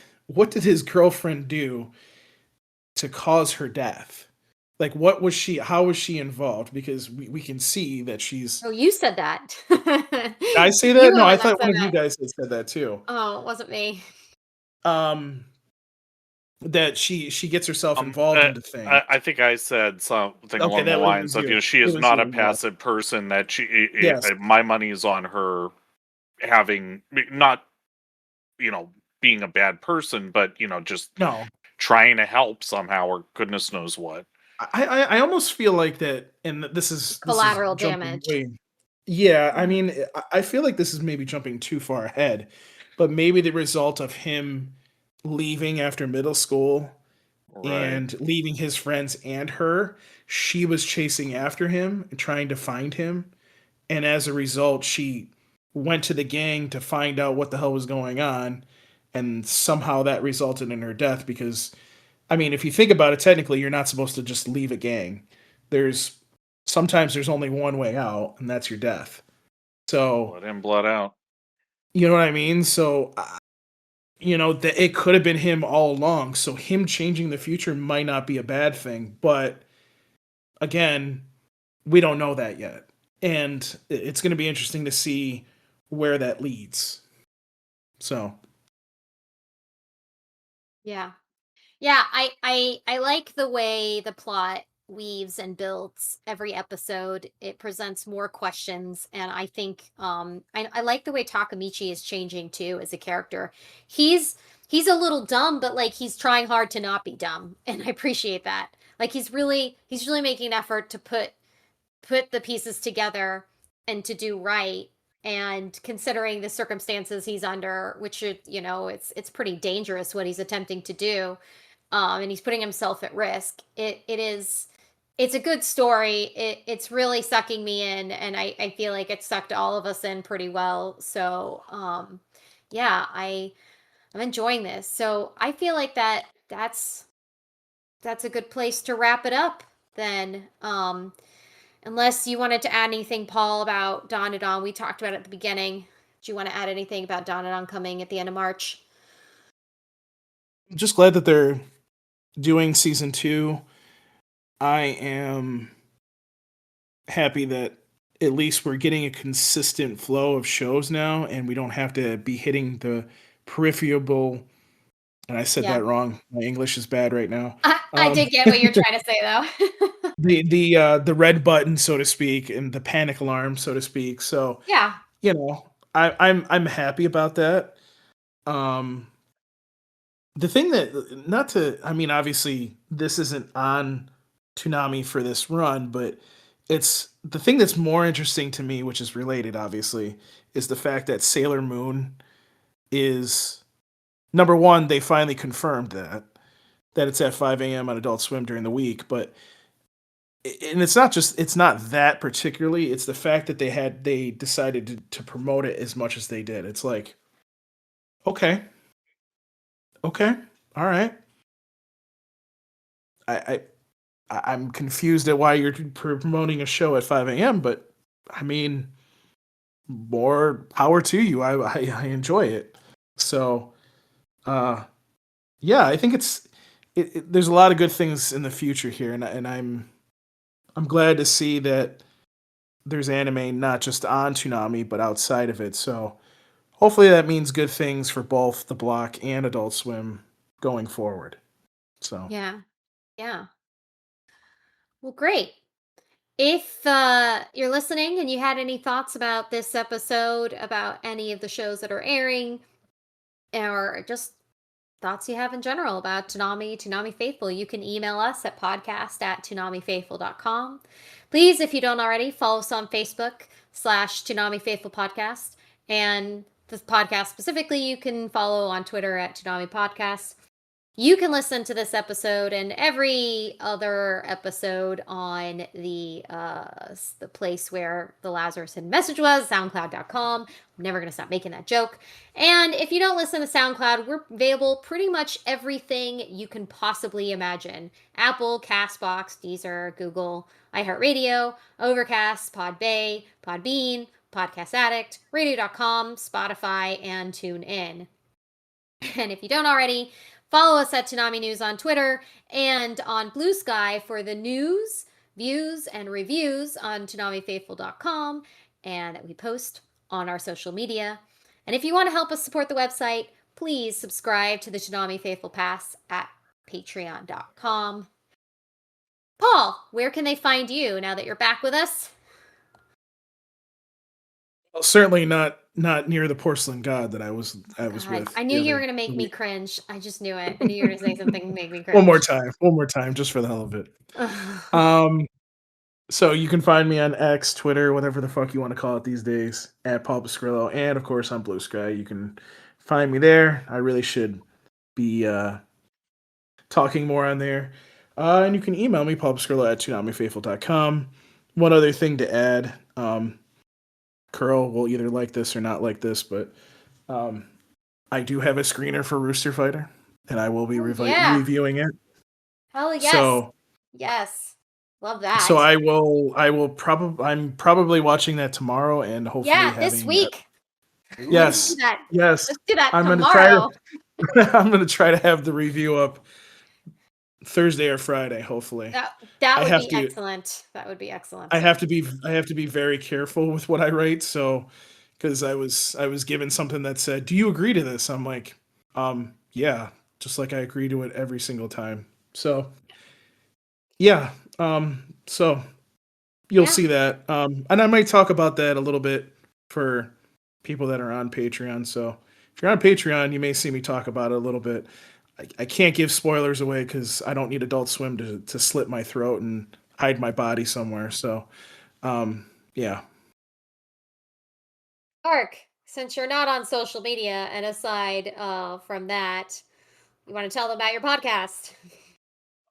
his girlfriend do to cause her death? Like, what was she? How was she involved? Because we can see that she's. Oh, you said that. Did I say You that? No, are I the one thought that one said of you that. guys had said that too. Oh, it wasn't me. That she gets herself involved into things. I think I said something Okay, along the that was lines of, you. she It is was not a you, yeah. passive person. That Yes. my money is on her having not, being a bad person, but just No, trying to help somehow, or goodness knows what. I almost feel like that, and this is Collateral jumping damage. way. Yeah, I Mhm. mean, I feel like this is maybe jumping too far ahead, but maybe the result of him leaving after middle school Right. and leaving his friends and her, she was chasing after him and trying to find him, and as a result, she went to the gang to find out what the hell was going on, and somehow that resulted in her death because I mean, if you think about it, technically, you're not supposed to just leave a gang. There's sometimes there's only one way out, and that's your death. So Blood in, blood out. you know what I mean. So that it could have been him all along. So him changing the future might not be a bad thing, but again, we don't know that yet, and it's going to be interesting to see where that leads. So Yeah. Yeah, I like the way the plot weaves and builds every episode. It presents more questions, and I think I like the way Takamichi is changing too as a character. He's a little dumb, but like he's trying hard to not be dumb, and I appreciate that. Like he's really making an effort to put the pieces together and to do right, and considering the circumstances he's under, which it's pretty dangerous what he's attempting to do, and he's putting himself at risk. It's a good story. It's really sucking me in, and I feel like it sucked all of us in pretty well. So yeah, I'm enjoying this. So I feel like that's a good place to wrap it up then. Unless you wanted to add anything, Paul, about Dawn. We talked about it at the beginning. Do you want to add anything about Dawn coming at the end of March? I'm just glad that they're doing season 2. I am happy that at least we're getting a consistent flow of shows now, and we don't have to be hitting the peripheral. And I said Yeah. that wrong. My English is bad right now. I did get what you're trying to say, though. The red button, so to speak, and the panic alarm, so to speak. So Yeah. I'm happy about that. The thing that not to I mean, obviously this isn't on Toonami for this run, but it's the thing that's more interesting to me, which is related, obviously, is the fact that Sailor Moon is number one. They finally confirmed that it's at 5 a.m. on Adult Swim during the week, but and it's not that particularly. It's the fact that they decided to promote it as much as they did. It's like, okay, okay, all right. I, I'm confused at why you're promoting a show at 5 a.m., but I mean, more power to you. I enjoy it. So, yeah, I think there's a lot of good things in the future here, and I'm glad to see that there's anime not just on Toonami but outside of it. So, hopefully that means good things for both the block and Adult Swim going forward. So, Yeah. Yeah. Well, great. If you're listening and you had any thoughts about this episode, about any of the shows that are airing, or just thoughts you have in general about Toonami Faithful, you can email us at podcast@toonamifaithful.com. Please, if you don't already, follow us on Facebook /Toonami Faithful Podcast. And this podcast specifically, you can follow on Twitter at Toonami Podcast. You can listen to this episode and every other episode on the place where the Lazarus Hidden Message was, SoundCloud.com. I'm never going to stop making that joke. And if you don't listen to SoundCloud, we're available pretty much everything you can possibly imagine. Apple, CastBox, Deezer, Google, iHeartRadio, Overcast, Podbay, Podbean, Podcast Addict, Radio.com, Spotify, and TuneIn. And if you don't already, follow us at Toonami News on Twitter and on Blue Sky for the news, views, and reviews on ToonamiFaithful.com and that we post on our social media. And if you want to help us support the website, please subscribe to the Toonami Faithful Pass at Patreon.com. Paul, where can they find you now that you're back with us? Well, certainly not near the porcelain god that I was God, with. I knew you were going to make me cringe. I just knew it. I knew you were going to say something to make me cringe. One more time, just for the hell of it. So you can find me on X, Twitter, whatever the fuck you want to call it these days, at Paul Pascrillo, and of course on Blue Sky. You can find me there. I really should be talking more on there. And you can email me, paulpascrillo at ToonamiFaithful.com. One other thing to add, Kuro will either like this or not like this, but I do have a screener for Rooster Fighter, and I will be reviewing it. Hell yes. So, yes. Love that. So I'm probably watching that tomorrow and hopefully this week. Yes. Let's do that I'm tomorrow. I'm gonna try to have the review up Thursday or Friday, hopefully. That would be excellent. That would be excellent. I have to be very careful with what I write, so because I was given something that said, "Do you agree to this?" I'm like, yeah, just like I agree to it every single time. So yeah. So you'll see that. And I might talk about that a little bit for people that are on Patreon. So if you're on Patreon, you may see me talk about it a little bit. I can't give spoilers away because I don't need Adult Swim to slit my throat and hide my body somewhere. So, yeah. Mark, since you're not on social media, and aside from that, you want to tell them about your podcast?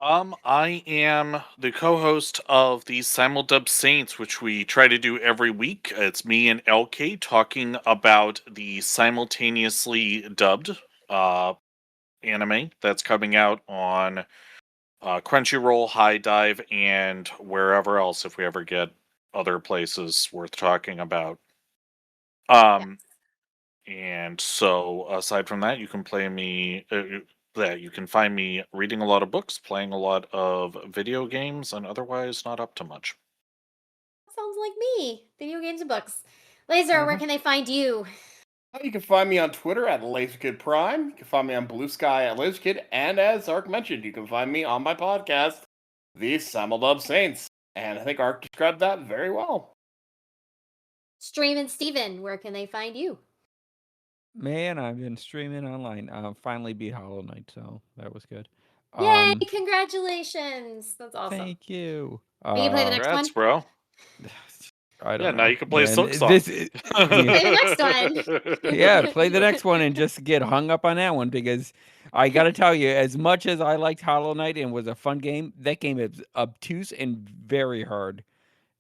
I am the co-host of the Simuldub Saints, which we try to do every week. It's me and LK talking about the simultaneously dubbed anime that's coming out on Crunchyroll, High Dive, and wherever else if we ever get other places worth talking about. And so aside from that, you can you can find me reading a lot of books, playing a lot of video games, and otherwise not up to much. Sounds like me. Video games and books. Laser, where can they find you? You can find me on Twitter at LaserKidPrime. You can find me on Blue Sky at LaserKid. And as Ark mentioned, you can find me on my podcast, The Simuldub Saints. And I think Ark described that very well. Streamin' Steven, where can they find you? Man, I've been streaming online. Finally beat Hollow Knight, so that was good. Yay! Congratulations! That's awesome. Thank you. Will you play the next Congrats, one? bro. I don't know. Now you can play Silk Song. Play the next one. Yeah, play the next one and just get hung up on that one because I got to tell you, as much as I liked Hollow Knight and was a fun game, that game is obtuse and very hard.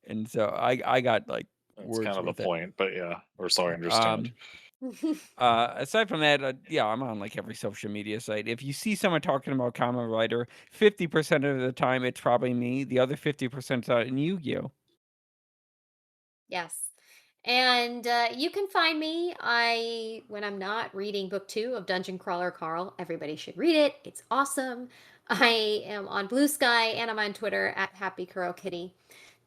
And so I got like That's words kind of with the it. point, but yeah, or so I understand. Aside from that, yeah, I'm on like every social media site. If you see someone talking about Kamen Rider, 50% of the time it's probably me. The other 50% is in Yu-Gi-Oh. Yes. And you can find me when I'm not reading book 2 of Dungeon Crawler Carl. Everybody should read it. It's awesome. I am on Blue Sky and I'm on Twitter at Happy Kuro Kitty.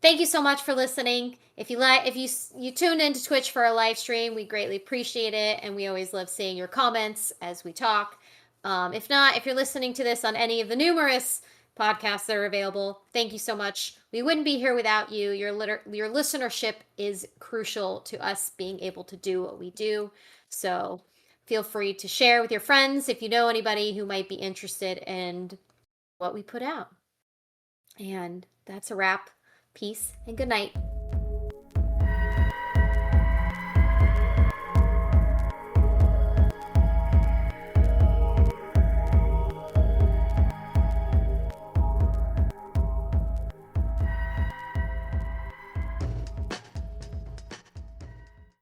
Thank you so much for listening. If you tuned into Twitch for a live stream, we greatly appreciate it, and we always love seeing your comments as we talk. If not, if you're listening to this on any of the numerous podcasts that are available, thank you so much. We wouldn't be here without you. Your listenership is crucial to us being able to do what we do. So feel free to share with your friends if you know anybody who might be interested in what we put out. And that's a wrap. Peace and good night.